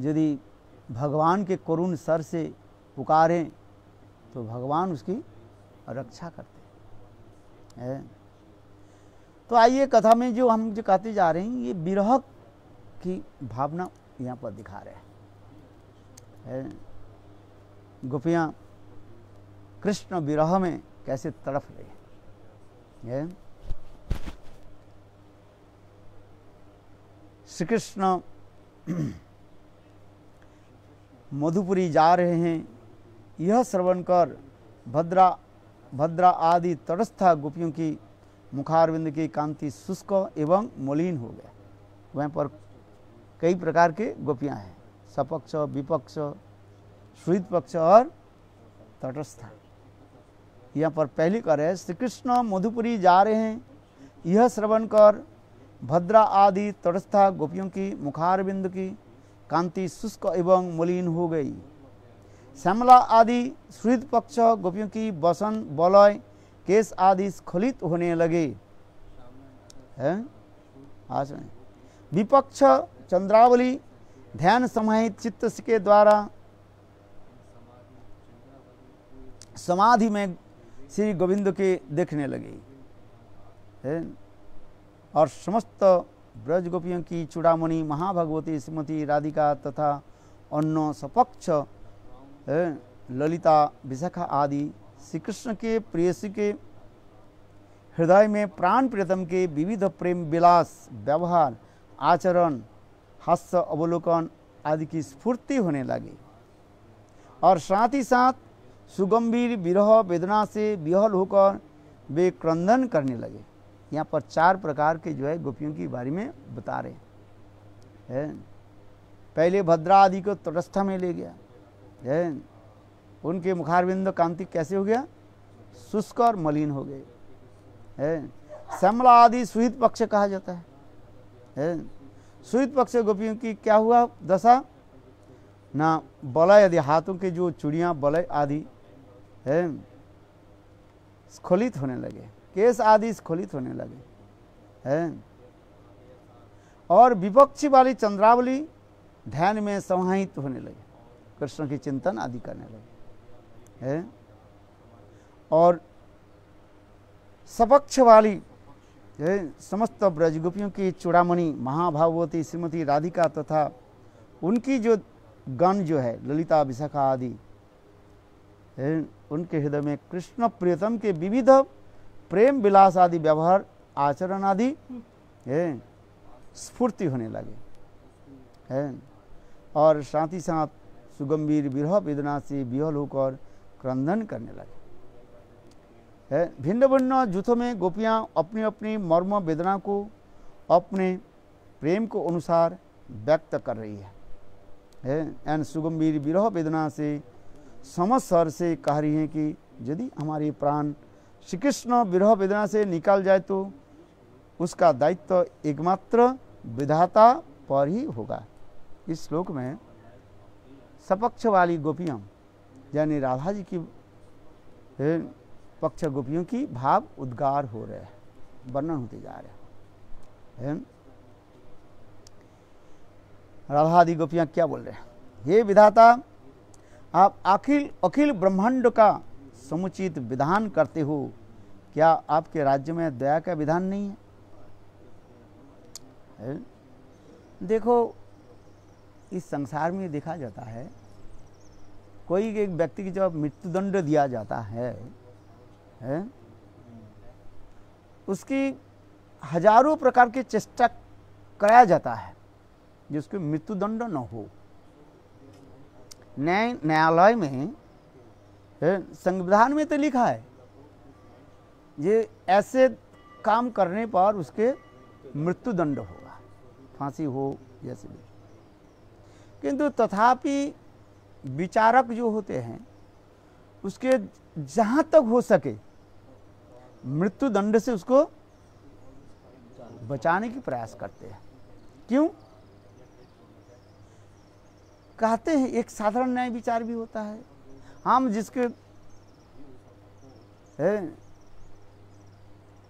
यदि भगवान के करुण सर से पुकारें तो भगवान उसकी रक्षा करते हैं। तो आइए कथा में जो हम जो कहते जा रहे हैं, ये विरह की भावना यहाँ पर दिखा रहे हैं। गोपियाँ कृष्ण विरह में कैसे तड़फ रही है। श्री कृष्ण मधुपुरी जा रहे हैं, यह श्रवण कर भद्रा आदि तटस्था गोपियों की मुखारविंद की कांति शुष्क एवं मलिन हो गया। वहाँ पर कई प्रकार के गोपियाँ हैं, सपक्ष, विपक्ष, श्वेत पक्ष और तटस्थ। यहाँ पर पहली कर है, श्री कृष्ण मधुपुरी जा रहे हैं, यह श्रवण कर भद्रा आदि तटस्था गोपियों की मुखारविंद की कांति शुष्क एवं मलिन हो गई। श्यामला आदि श्वेत पक्ष गोपियों की बसन बलय केस आदि स्खलित होने लगे हैं। विपक्ष चंद्रावली ध्यान समाहित चित्त के द्वारा समाधि में श्री गोविंद के देखने लगे हैं। और समस्त ब्रज गोपियों की चूड़ामणि महाभगवती श्रीमती राधिका तथा अन्य सपक्ष ललिता विशाखा आदि श्री कृष्ण के प्रेयसी के हृदय में प्राण प्रियतम के विविध प्रेम विलास व्यवहार आचरण हास्य अवलोकन आदि की स्फूर्ति होने लगी। और साथ ही साथ सुगंभीर विरह वेदना से विहल होकर वे क्रंदन करने लगे। यहाँ पर 4 प्रकार के जो है गोपियों के बारे में बता रहे हैं। पहले भद्रा आदि को तटस्थ में ले गया है, उनके मुखारविंद कांति कैसे हो गया, शुष्क और मलिन हो गए है। श्यामला आदि श्वेत पक्ष कहा जाता है। श्वेत पक्ष गोपियों की क्या हुआ दशा, ना बलय आदि हाथों के जो चूड़ियाँ बलय आदि है स्खलित होने लगे, केस आदि स्खलित होने लगे हैं। और विपक्षी वाली चंद्रावली ध्यान में समाहित होने लगे, कृष्ण की चिंतन आदि करने लगे हैं। और सपक्ष वाली समस्त ब्रजगोपियों की चूड़ामणि महाभागवती श्रीमती राधिका तथा उनकी जो गण जो है ललिता विशाखा आदि उनके हृदय में कृष्ण प्रियतम के विविध प्रेम विलास आदि व्यवहार आचरण आदि स्फूर्ति होने लगे है, और साथ ही साथ सुगंभीर विरह वेदना से विहल होकर क्रंदन करने लगे। भिन्न भिन्न जूथों में गोपियां अपनी अपनी मर्म वेदना को अपने प्रेम को अनुसार व्यक्त कर रही है। एन सुगंभीर विरह वेदना से समझ स्वर से कह रही हैं कि यदि हमारे प्राण श्री कृष्ण विरह वेदना से निकल जाए तो उसका दायित्व एकमात्र विधाता पर ही होगा। इस श्लोक में सपक्ष वाली गोपियां यानी राधा जी की पक्ष गोपियों की भाव उद्गार हो रहे हैं, वर्णन होते जा रहे हैं। राधा आदि गोपियां क्या बोल रहे हैं? हे विधाता, आप अखिल ब्रह्मांड का समुचित विधान करते हो, क्या आपके राज्य में दया का विधान नहीं है? देखो, इस संसार में देखा जाता है, कोई एक व्यक्ति की जब मृत्युदंड दिया जाता है, उसकी हजारों प्रकार की चेष्टा कराया जाता है जिसको मृत्युदंड न हो। न्यायालय में संविधान में तो लिखा है ये ऐसे काम करने पर उसके मृत्युदंड होगा, फांसी हो जैसे भी। किंतु तथापि विचारक जो होते हैं उसके जहां तक हो सके मृत्युदंड से उसको बचाने की प्रयास करते हैं। क्यों? कहते हैं एक साधारण न्याय विचार भी होता है, हम जिसके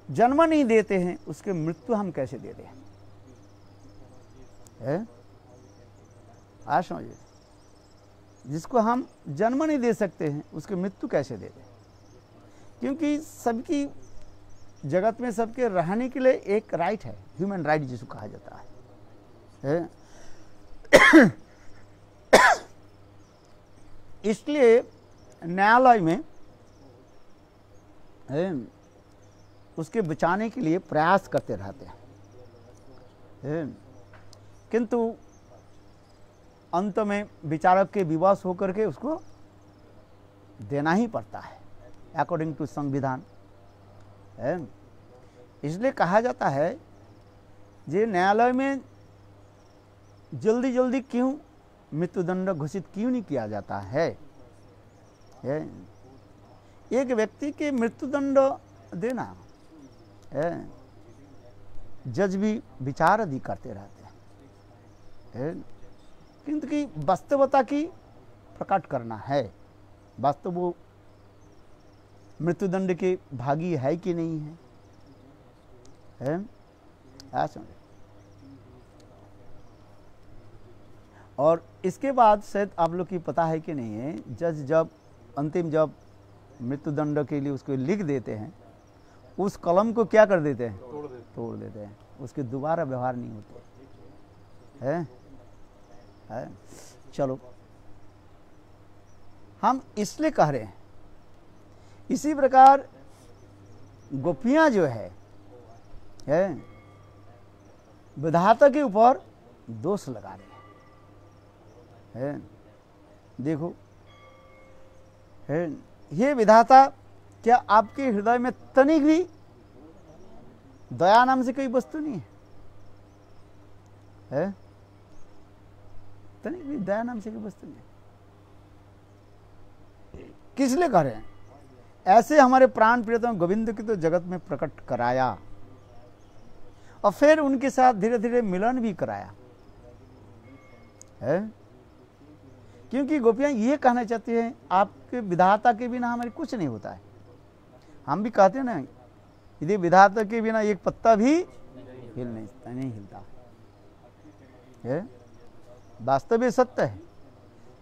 जन्म नहीं देते हैं उसके मृत्यु हम कैसे दे दें? आज समझिए, जिसको हम जन्म नहीं दे सकते हैं उसके मृत्यु कैसे दे दें? क्योंकि सबकी जगत में सबके रहने के लिए एक राइट है, ह्यूमन राइट जिसको कहा जाता है। इसलिए न्यायालय में उसके बचाने के लिए प्रयास करते रहते हैं, किंतु अंत में विचारक के विवश होकर के उसको देना ही पड़ता है अकॉर्डिंग टू संविधान। इसलिए कहा जाता है ये न्यायालय में जल्दी जल्दी क्यों मृत्युदंड घोषित क्यों नहीं किया जाता है? एक व्यक्ति के मृत्युदंड देना जज भी विचार आदि करते रहते हैं, किंतु की वास्तवता की प्रकट करना है, वास्तव वो मृत्युदंड के भागी है कि नहीं है? और इसके बाद शायद आप लोग की पता है कि नहीं है, जज जब अंतिम जब मृत्युदंड के लिए उसको लिख देते हैं उस कलम को क्या कर देते हैं? तोड़ देते हैं, उसके दोबारा व्यवहार नहीं होते है? चलो, हम इसलिए कह रहे हैं इसी प्रकार गोपियां जो है विधाता के ऊपर दोष लगा रहे हैं। देखो, ये विधाता, क्या आपके हृदय में तनिक भी दया नाम से कोई वस्तु नहीं है? तनिक भी दया नाम से कोई वस्तु नहीं है। किस लिए कह रहे हैं? ऐसे हमारे प्राण प्रियतम गोविंद की तो जगत में प्रकट कराया और फिर उनके साथ धीरे धीरे मिलन भी कराया है। क्योंकि गोपियां ये कहना चाहती हैं आपके विधाता के बिना हमारे कुछ नहीं होता है। हम भी कहते हैं ना, यदि विधाता के बिना एक पत्ता भी नहीं हिलता है। वास्तव में सत्य है,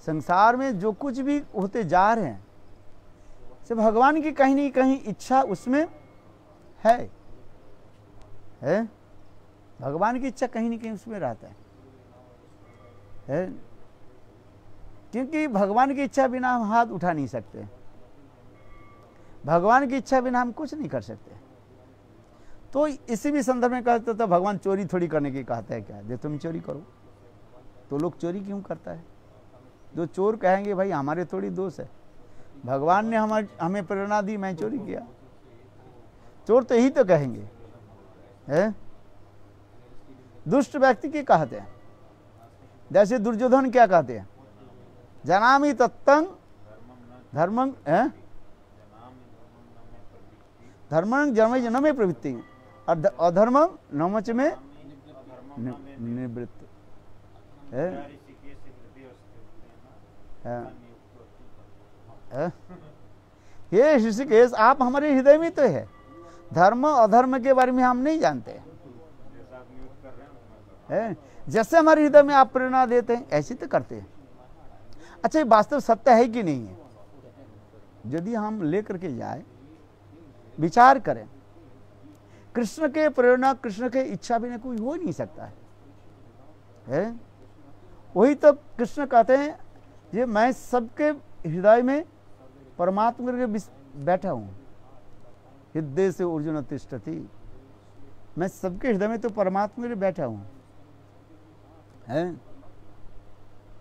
संसार में जो कुछ भी होते जा रहे हैं सब भगवान की कहीं नहीं कहीं इच्छा उसमें है। भगवान की इच्छा कहीं नहीं कहीं उसमें रहता है। क्योंकि भगवान की इच्छा बिना हम हाथ उठा नहीं सकते, भगवान की इच्छा बिना हम कुछ नहीं कर सकते। तो इसी भी संदर्भ में कहते तो भगवान चोरी थोड़ी करने की कहता है क्या? जो तुम चोरी करो तो लोग चोरी क्यों करता है? जो चोर कहेंगे भाई हमारे थोड़ी दोष है, भगवान ने हमें प्रेरणा दी, मैं चोरी किया। चोर तो यही तो कहेंगे है? दुष्ट व्यक्ति के कहते हैं, जैसे दुर्योधन क्या कहते हैं, जनामि तत्तं धर्मं है, धर्मं जन्म न में प्रवृत्ति, अधर्मं न मच में निवृत्ति है। हे ऋषिकेश, आप हमारे हृदय में तो है, धर्म अधर्म के बारे में हम नहीं जानते हैं। जैसे हमारे हृदय में आप प्रेरणा देते हैं ऐसे तो करते हैं। अच्छा, ये वास्तव सत्य है कि नहीं है? यदि हम लेकर के जाए, विचार करें, कृष्ण के प्रेरणा, कृष्ण के इच्छा बिना कोई हो नहीं सकता है? वही तो कृष्ण कहते हैं, ये मैं सबके हृदय में परमात्मा के बैठा हूं, हृदय से अर्जुन तिष्ठति, मैं सबके हृदय में तो परमात्मा के बैठा हूं,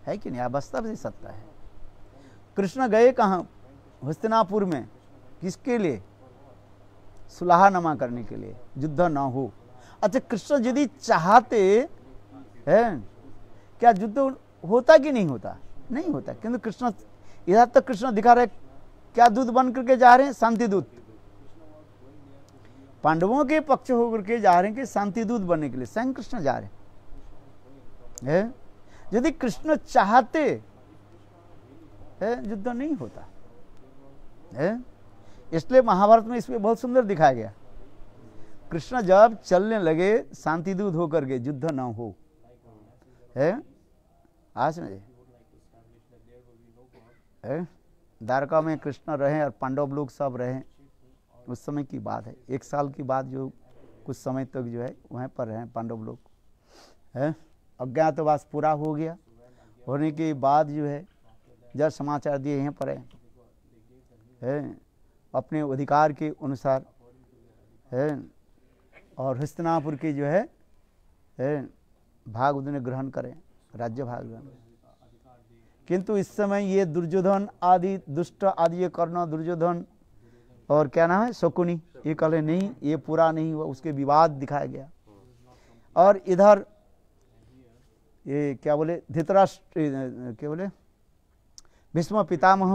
है कि नहीं? वास्तव से सत्य है। कृष्ण गए कहां? हस्तिनापुर में, किसके लिए? सुलहनामा करने के लिए, युद्ध न हो। अच्छा, कृष्ण यदि चाहते हैं, क्या युद्ध होता कि नहीं होता? नहीं होता। किंतु कृष्ण इधर तक कृष्ण दिखा रहे, क्या दूत बन करके जा रहे हैं? शांति दूत। पांडवों के पक्ष होकर के जा रहे हैं कि शांति दूत बनने के लिए स्वयं कृष्ण जा रहे हैं। यदि कृष्ण चाहते युद्ध नहीं होता है। इसलिए महाभारत में इसमें बहुत सुंदर दिखाया गया, कृष्ण जब चलने लगे शांति दूत होकर के, युद्ध न हो है। आज में द्वारका में कृष्ण रहे और पांडव लोग सब रहे, उस समय की बात है। 1 साल की बात, जो कुछ समय तक जो है वहीं पर रहे पांडव लोग है। अज्ञातवास पूरा हो गया, होने के बाद जो है जब समाचार दिए यहाँ पर है, अपने अधिकार के अनुसार है, और हस्तिनापुर के जो है भाग उन्होंने ग्रहण करें, राज्य भाग ग्रहण। किंतु इस समय ये दुर्योधन आदि दुष्ट आदि, ये कर्ण, दुर्योधन और क्या नाम है, शकुनी, ये कहे नहीं, ये पूरा नहीं हुआ, उसके विवाद दिखाया गया। और इधर ये क्या बोले, धृतराष्ट्र, क्या बोले, भीष्म पितामह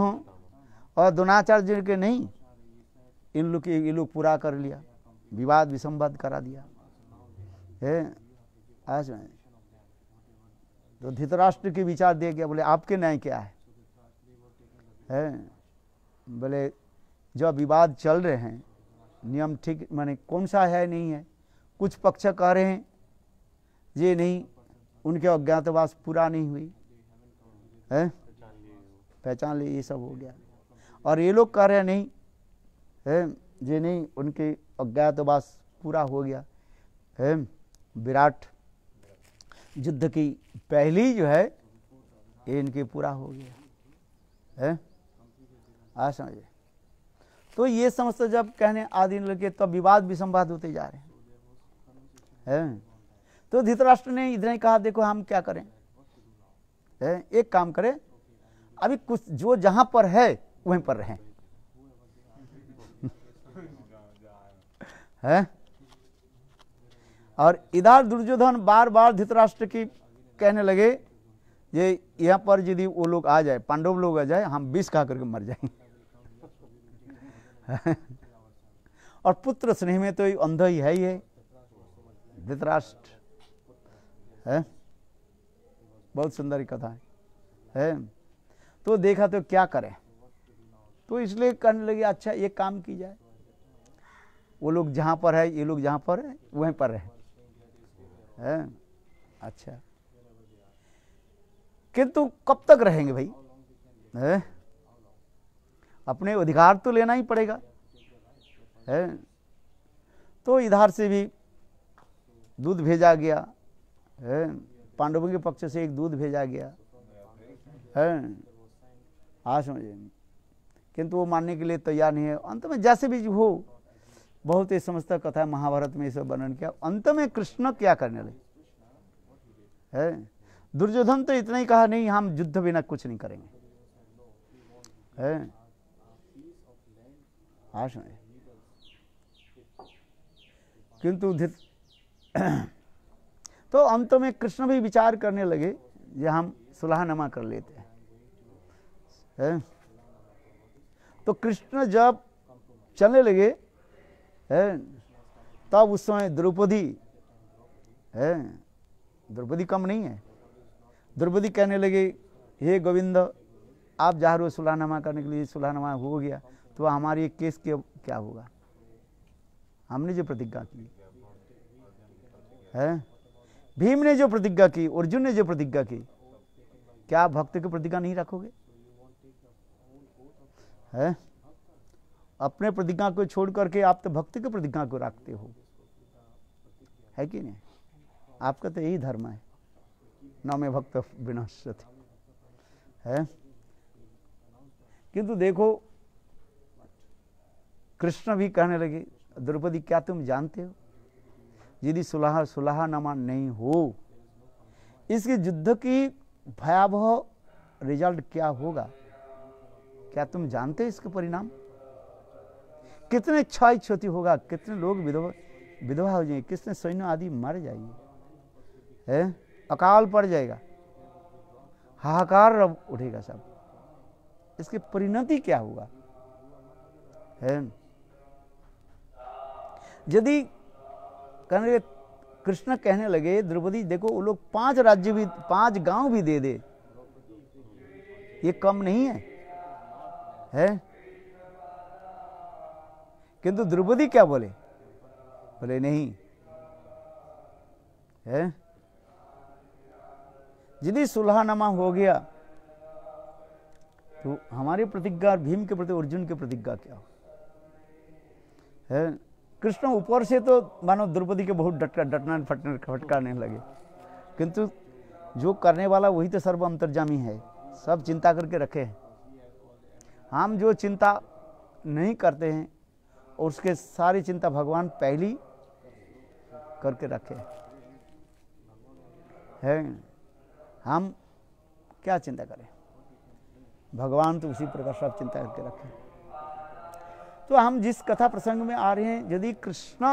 और द्रोणाचार्य जी के नहीं, इन लोग ये लोग पूरा कर लिया, विवाद विसंवाद करा दिया है। आज में तो धृतराष्ट्र के विचार दिया गया, बोले आपके न्याय क्या है? बोले जब विवाद चल रहे हैं, नियम ठीक माने कौन सा है नहीं है, कुछ पक्ष कह रहे हैं ये नहीं, उनके अज्ञातवास पूरा नहीं हुई है, पहचान लिए, ये सब हो गया। और ये लोग कह रहे हैं नहीं है, ये नहीं, उनके अज्ञातवास पूरा हो गया है। विराट युद्ध की पहली जो है ये इनके पूरा हो गया है। आज समझे? तो ये समझते जब कहने आदि लगे, तब विवाद विसंवाद होते जा रहे हैं। तो धृतराष्ट्र ने इधर ही कहा, देखो हम क्या करें, एक काम करें, अभी कुछ जो जहां पर है वहीं पर रहें है। और इधर दुर्योधन बार बार धृतराष्ट्र की कहने लगे, ये यहाँ पर यदि वो लोग आ जाए, पांडव लोग आ जाए, हम विष खा करके मर जाएंगे और पुत्र स्नेह में तो अंधा ही है, ये धृतराष्ट्र है। बहुत सुंदर कथा है। तो देखा तो क्या करें, तो इसलिए करने लगे, अच्छा एक काम की जाए, वो लोग जहां पर है, ये लोग जहां पर है वहीं पर रहे है। अच्छा, किंतु कब तक रहेंगे भाई है? अपने अधिकार तो लेना ही पड़ेगा है। तो इधर से भी दूध भेजा गया है, पांडवों के पक्ष से एक दूध भेजा गया है। हाँ समझे, किंतु वो मानने के लिए तैयार नहीं है। अंत में जैसे भी हो, बहुत ही समझता कथा है, महाभारत में इसे वर्णन किया। अंत में कृष्ण क्या करने लगे है, दुर्योधन तो इतना ही कहा, नहीं हम युद्ध बिना कुछ नहीं करेंगे, है आश में। किंतु तो अंत में कृष्ण भी विचार करने लगे ये हम सुलहनामा कर लेते हैं। तो कृष्ण जब चलने लगे है, तब उस समय द्रौपदी है, द्रौपदी कम नहीं है, द्रौपदी कहने लगे हे गोविंद आप जा रहे हो सुलहनामा करने के लिए, सुलहनामा हो गया तो हमारी केस के क्या होगा, हमने जो प्रतिज्ञा की है, भीम ने जो प्रतिज्ञा की, अर्जुन ने जो प्रतिज्ञा की, क्या आप भक्त की प्रतिज्ञा नहीं रखोगे? है अपने प्रतिज्ञा को छोड़ करके आप तो भक्ति की प्रतिज्ञा को रखते हो, है कि नहीं? आपका तो यही धर्म है, न में भक्त विनश्यति है। किंतु देखो कृष्ण भी कहने लगे द्रौपदी क्या तुम जानते हो यदि सुलहनामा नहीं हो इसके युद्ध की भयावह रिजल्ट क्या होगा, क्या तुम जानते हो इसके परिणाम? कितने क्षय क्षति होगा, कितने लोग विधवा हो जाएंगे, कितने सैन्य आदि मर जाएंगे, है अकाल पड़ जाएगा, हाहाकार उठेगा सब, इसकी परिणति क्या होगा? है यदि कहने कृष्ण कहने लगे द्रौपदी देखो वो लोग 5 राज्य भी 5 गांव भी दे दे, ये कम नहीं है? किंतु द्रौपदी क्या बोले? बोले नहीं है, यदि सुलहनामा हो गया तो हमारी प्रतिज्ञा भीम के प्रति अर्जुन की प्रतिज्ञा क्या हो? है कृष्ण ऊपर से तो मानो द्रौपदी के बहुत डटना फटकारने लगे, किंतु जो करने वाला वही तो सर्व अंतर्यामी है, सब चिंता करके रखे हैं। हम जो चिंता नहीं करते हैं और उसके सारी चिंता भगवान पहली करके रखे हैं, हम क्या चिंता करें, भगवान तो उसी प्रकार सब चिंता करके रखे। तो हम जिस कथा प्रसंग में आ रहे हैं, यदि कृष्ण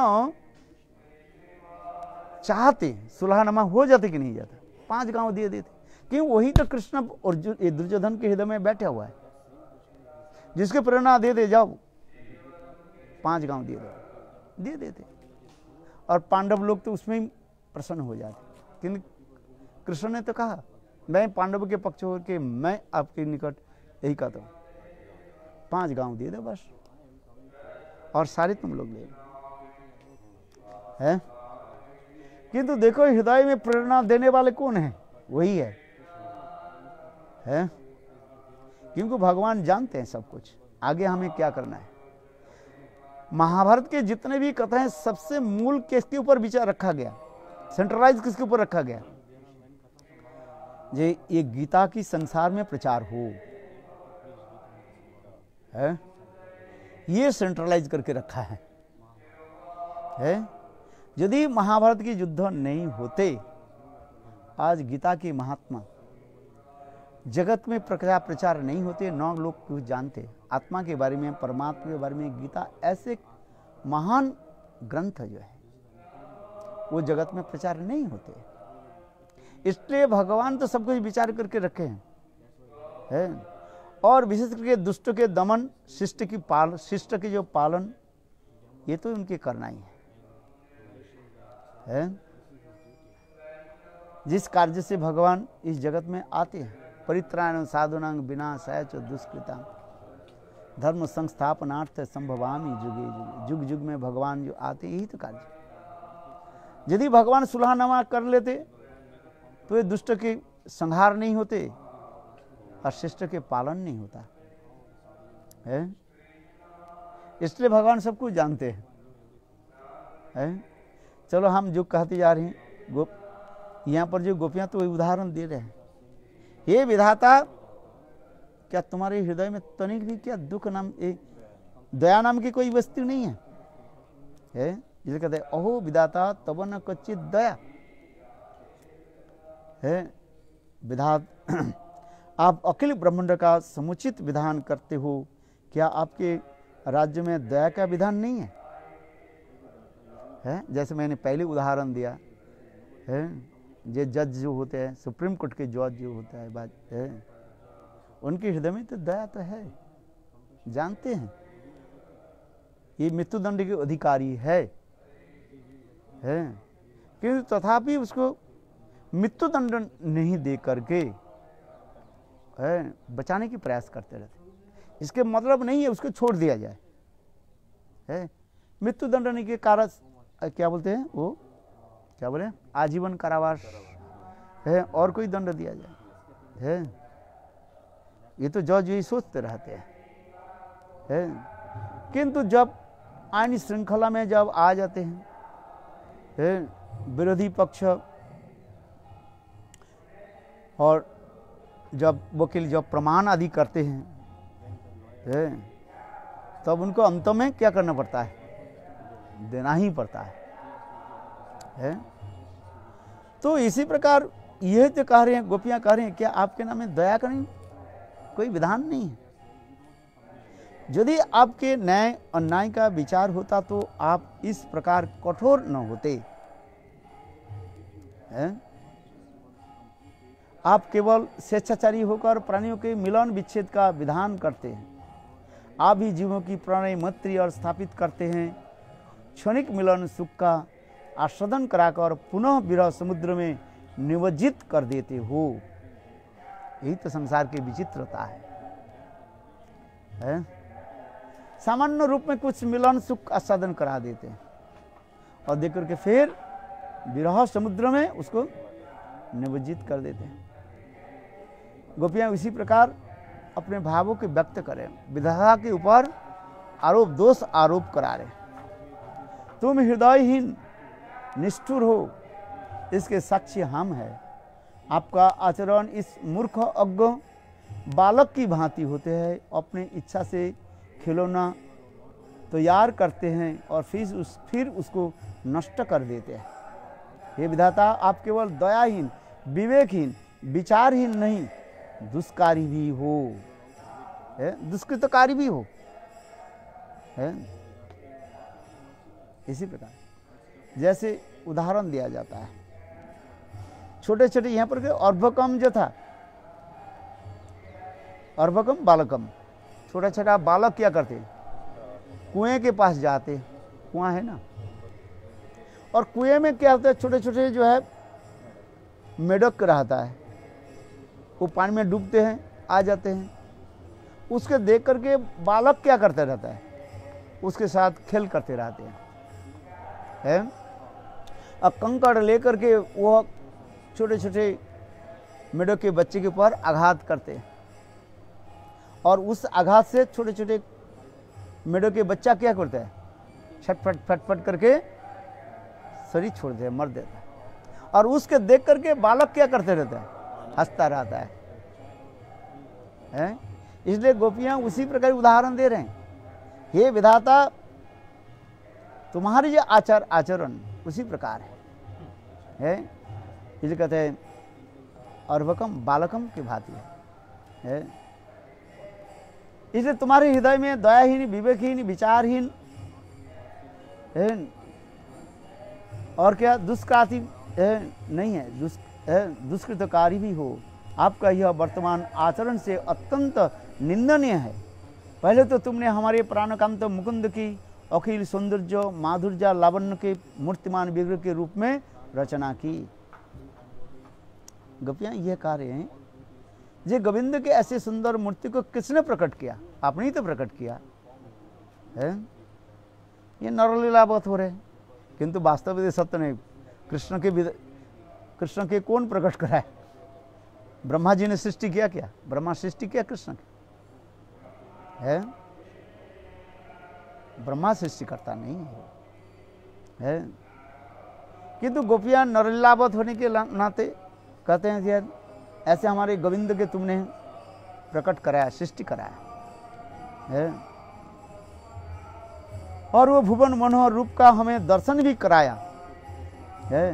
चाहते सुलहनामा हो जाते कि नहीं जाता, 5 गांव दे देते, क्यों? वही तो कृष्ण और दुर्योधन के हृदय में बैठा हुआ है, जिसके प्रेरणा दे दे जाओ 5 गांव दे देते, और पांडव लोग तो उसमें ही प्रसन्न हो जाते। किंतु कृष्ण ने तो कहा मैं पांडव के पक्ष होकर के मैं आपके निकट यही कहता हूं 5 गांव दे दो बस, और सारे तुम लोग ले लो, है। किंतु देखो हृदय में प्रेरणा देने वाले कौन है? वही है, क्योंकि भगवान जानते हैं सब कुछ, आगे हमें क्या करना है। महाभारत के जितने भी कथाएं सबसे मूल किसके ऊपर विचार रखा गया, सेंट्रलाइज किसके ऊपर रखा गया? ये गीता की संसार में प्रचार हो, है ये सेंट्रलाइज करके रखा है। यदि महाभारत के युद्ध नहीं होते, आज गीता की महात्मा जगत में प्रचार नहीं होते, न लोग कुछ जानते आत्मा के बारे में, परमात्मा के बारे में। गीता ऐसे महान ग्रंथ जो है वो जगत में प्रचार नहीं होते, इसलिए भगवान तो सब कुछ विचार करके रखे हैं। और विशेष करके दुष्ट के दमन, शिष्ट की जो पालन, ये तो उनके करना ही है। जिस कार्य से भगवान इस जगत में आते हैं, परित्राण साधुनां विनाशाय च दुष्कृतां धर्म संस्थापनार्थ संभवामि जुगे जुगे। जुग जुग में भगवान जो आते, यही तो कार्य। यदि भगवान सुलहनामा कर लेते तो ये दुष्ट के संहार नहीं होते और शिष्ट के पालन नहीं होता है। इसलिए भगवान सब कुछ जानते हैं। चलो हम जो कहते जा रहे हैं, यहाँ पर जो गोपियां तो उदाहरण दे रहे हैं, हे विधाता क्या तुम्हारे हृदय में तनिक भी क्या दुख नाम दया नाम की कोई वस्तु नहीं है? जिसे कहते हैं अहो विधाता तब न कच्चित दया है। विधात आप अखिल ब्रह्मांड का समुचित विधान करते हो, क्या आपके राज्य में दया का विधान नहीं है? जैसे मैंने पहले उदाहरण दिया है, ये जज जो होते हैं, सुप्रीम कोर्ट के जज जो होता है बात है, उनके हृदय में तो दया तो है, जानते हैं ये मृत्युदंड के अधिकारी है, किंतु तथापि उसको मृत्युदंड नहीं दे करके बचाने की प्रयास करते रहते। इसके मतलब नहीं है उसको छोड़ दिया जाए, मृत्युदंड नहीं के कारण क्या बोलते हैं वो, क्या बोले, आजीवन कारावास है, और कोई दंड दिया जाए, ये तो जज यही सोचते रहते हैं। किंतु जब आईनी श्रृंखला में जब आ जाते हैं विरोधी पक्ष और जब वकील जब प्रमाण आदि करते हैं, तब उनको अंत में क्या करना पड़ता है, देना ही पड़ता है। तो इसी प्रकार यह जो कह रहे हैं, गोपियां कह रहे हैं, क्या आपके नाम में दया करने कोई विधान नहीं है? यदि आपके न्याय अन्याय का विचार होता तो आप इस प्रकार कठोर न होते, आप केवल स्वेच्छाचारी होकर प्राणियों के मिलन विच्छेद का विधान करते हैं। आप ही जीवों की प्रणय मैत्री और स्थापित करते हैं, क्षणिक मिलन सुख का आस्वादन कराकर पुनः विरह समुद्र में निमज्जित कर देते हो। यही तो संसार की विचित्रता है। सामान्य रूप में कुछ मिलन सुख आस्वादन करा देते हैं और देख करके फिर विरह समुद्र में उसको निमज्जित कर देते हैं। गोपियां इसी प्रकार अपने भावों के व्यक्त करें, विधाता के ऊपर आरोप दोष आरोप करा रहे। तुम हृदयहीन निष्ठुर हो, इसके साक्षी हम हैं। आपका आचरण इस मूर्ख अज्ञ बालक की भांति होते हैं, अपनी इच्छा से खिलौना तैयार करते हैं और फिर उसको नष्ट कर देते हैं। हे विधाता, आप केवल दयाहीन, विवेकहीन, विचारहीन नहीं, दुष्कारी भी हो, दुष्कृतकारी भी हो, इसी प्रकार जैसे उदाहरण दिया जाता है, छोटे छोटे यहाँ पर अर्भकम जो था, अर्भकम बालकम, छोटा छोटा बालक क्या करते, कुएं के पास जाते, कुआं है ना, और कुएं में क्या होता है, छोटे छोटे जो है मेढक रहता है, वो पानी में डूबते हैं, आ जाते हैं, उसके देख करके बालक क्या करते रहता है, उसके साथ खेल करते रहते हैं। अब कंकड़ लेकर के वो छोटे छोटे मेढक के बच्चे के ऊपर आघात करते हैं और उस आघात से छोटे छोटे मेढक के बच्चा क्या करता है, छटपट फटफट करके शरीर छोड़ दे, मर देता है, और उसके देख करके बालक क्या करते रहता है, हंसता रहता है। इसलिए गोपियां उसी प्रकार उदाहरण दे रहे हैं, हे विधाता, तुम्हारी जो आचरण उसी प्रकार है। इसलिए कहते हैं अर्भकम बालकम की भांति है। इसलिए तुम्हारे हृदय में दयाहीन, विवेकहीन, विचारहीन और क्या दुष्कृति नहीं है, दुष्कृतकारी भी हो। आपका यह वर्तमान आचरण से अत्यंत निंदनीय है। पहले तो तुमने हमारे प्राणकांत मुकुंद की अखिल सौंदर्य माधुर्य लावण्य के मूर्तिमान विग्रह के रूप में रचना की। गोपियां यह कह रहे हैं, जे गोविंद के ऐसे सुंदर मूर्ति को किसने प्रकट किया, आपने ही तो प्रकट किया है। ये नरलीलावत हो रहे हैं, किंतु वास्तव में सत्य नहीं। कृष्ण के कौन प्रकट कराए? ब्रह्मा जी ने सृष्टि किया क्या? ब्रह्मा सृष्टि किया कृष्ण की है? ब्रह्मा सृष्टि करता नहीं है। किंतु गोपियां नरलीलावत होने के नाते कहते हैं यार ऐसे हमारे गोविंद के तुमने प्रकट कराया, सृष्टि कराया है, और वो भुवन मनोहर रूप का हमें दर्शन भी कराया है।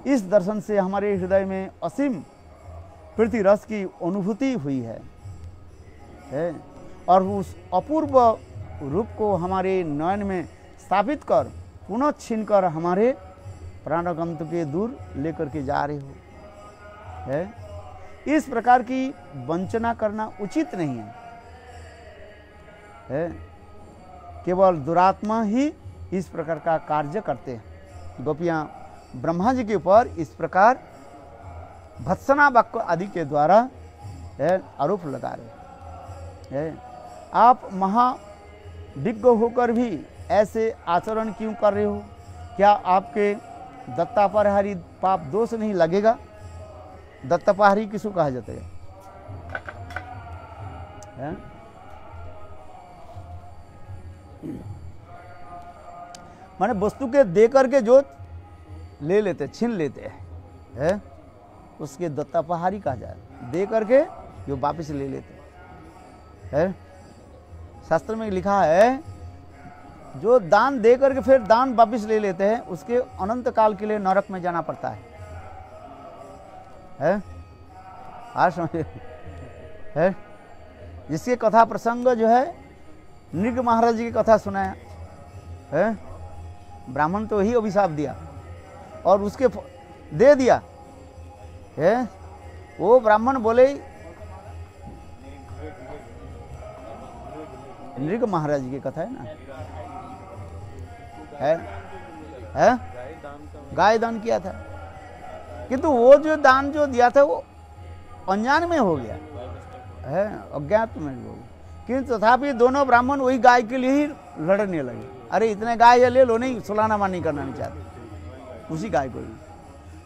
इस दर्शन से हमारे हृदय में असीम प्रीति रस की अनुभूति हुई है और उस अपूर्व रूप को हमारे नयन में स्थापित कर पुनः छीनकर हमारे प्राणगंत के दूर लेकर के जा रहे हो है। इस प्रकार की वंचना करना उचित नहीं है। केवल दुरात्मा ही इस प्रकार का कार्य करते हैं। गोपियां ब्रह्मा जी के ऊपर इस प्रकार भत्सना वाक्य आदि के द्वारा आरोप लगा रहे हैं। आप महाविज्ञ होकर भी ऐसे आचरण क्यों कर रहे हो? क्या आपके दत्तापहारी पाप दोष नहीं लगेगा? दत्तापहारी किसको कहा जाता है? माने वस्तु के दे करके जो ले लेते, छीन लेते हैं, उसके दत्तापहारी कहा जाए। दे करके जो वापिस ले लेते हैं। शास्त्र में लिखा है जो दान दे करके फिर दान वापिस ले लेते हैं, उसके अनंत काल के लिए नरक में जाना पड़ता है? आज समझे है? जिसके कथा प्रसंग जो है नृग महाराज जी की कथा सुनाया है। ब्राह्मण तो ही अभिशाप दिया और उसके दे दिया है। वो ब्राह्मण बोले, नृग महाराज जी की कथा है ना, है? गाय दान किया था, किंतु वो जो दान जो दिया था वो अनजान में हो गया है, अज्ञात में हो गया। किंतु तथापि दोनों ब्राह्मण वही गाय के लिए ही लड़ने लगे। अरे इतने गाय है, ले लो, नहीं सुलानामा नहीं करना नहीं चाहते उसी गाय को ही।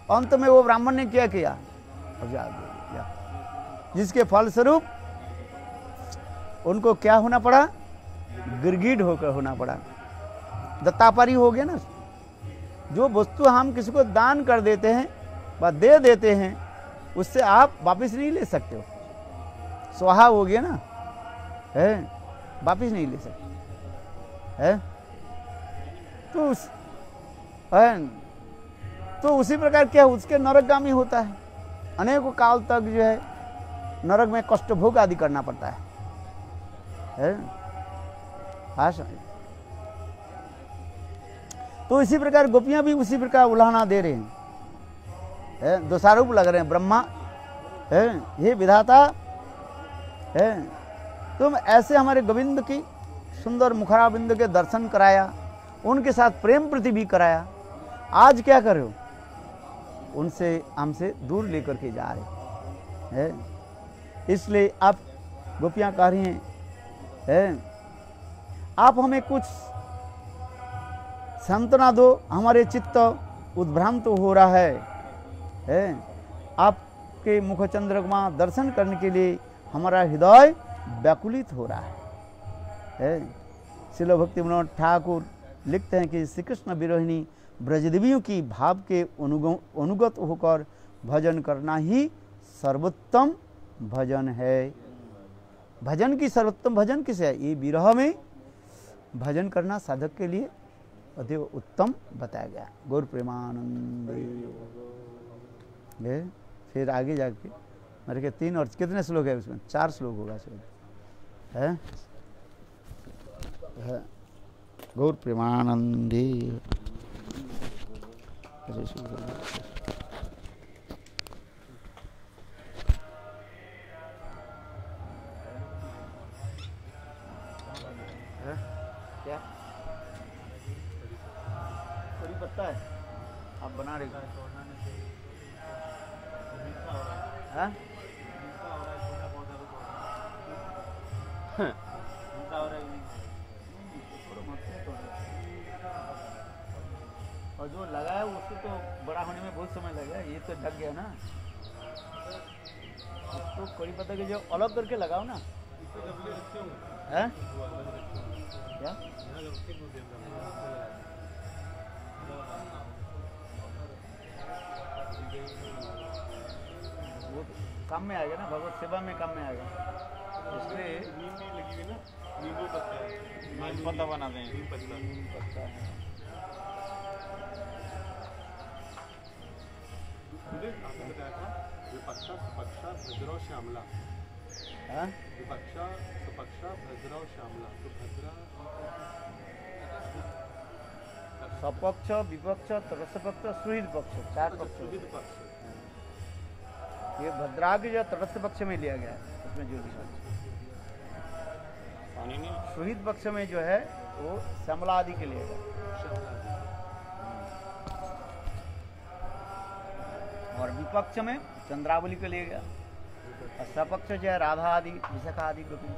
अंत में वो ब्राह्मण ने क्या किया, जिसके फलस्वरूप उनको क्या होना पड़ा, गिरगिट होकर होना पड़ा, दत्तापहारी हो गया ना। जो वस्तु हम किसी को दान कर देते हैं व दे देते हैं, उससे आप वापस नहीं ले सकते हो, स्वाहा हो गया ना, है, वापस नहीं ले सकते है। तो उसी प्रकार क्या उसके नरकगामी होता है, अनेकों काल तक जो है नरक में कष्ट भोग आदि करना पड़ता है? तो इसी प्रकार गोपियां भी उसी प्रकार उलाहना दे रहे हैं, दोषारोप लग रहे हैं ब्रह्मा है, हे विधाता है, तुम ऐसे हमारे गोविंद की सुंदर मुखराबिंद के दर्शन कराया, उनके साथ प्रेम प्रीति भी कराया, आज क्या कर रहे हो, उनसे हमसे दूर लेकर के जा रहे हैं। इसलिए आप गोपियां कह रही हैं, आप हमें कुछ सांत्वना दो, हमारे चित्त उद्भ्रांत हो रहा है। आपके मुख चंद्रमा दर्शन करने के लिए हमारा हृदय व्याकुलित हो रहा है। श्रील भक्ति विनोद ठाकुर लिखते हैं कि श्री कृष्ण विरोहिणी ब्रजदेवियों की भाव के अनुगत होकर भजन करना ही सर्वोत्तम भजन है। भजन की सर्वोत्तम भजन किसे है? ये विरह में भजन करना साधक के लिए अति उत्तम बताया गया। गौर प्रेमानंद। फिर आगे जाके मेरे के 3 और कितने श्लोक है उसमें? 4 श्लोक होगा शायद है। गौर प्रेमानंदे। क्या कड़ी पत्ता है आप बना रहे हो? और जो लगा है उसको तो बड़ा होने में बहुत समय लगेगा, ये तो ढक गया ना। इसको कड़ी पत्ता के जो अलग करके लगाओ ना। है क्या? वो काम में आएगा ना, भगवत सेवा में काम में आएगा। इसलिए नींबू पत्ता बना दें। पत्ता है। विपक्षा सुपक्षा भद्रा श्यामला। हाँ विपक्षा सुपक्षा भद्रा श्यामला। सुभद्रा सपक्ष विपक्ष तटस्थ पक्ष सुहृद पक्ष, 4 पक्ष। सुहृद पक्ष। ये भद्राग जो तटस्थ पक्ष में लिया गया है उसमें जो लिखा सुहृद पक्ष में जो है वो श्यामला आदि के लिए और विपक्ष में चंद्रावली के लिए गया और सपक्ष जो है राधा आदि विशाखा आदि के लिए।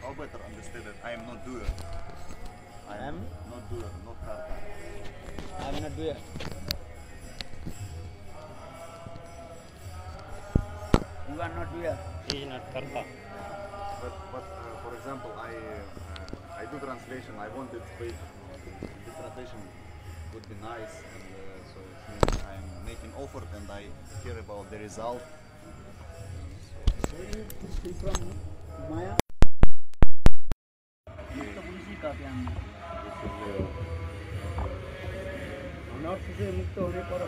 How better understand that I am not doer. I am not doer, not karta. I am not doer. You are not doer. He is not karta. But for example, I do translation. I wanted this translation would be nice, and so it means I am making effort, and I care about the result. From Maya. अनर्थ से मुक्त होने पर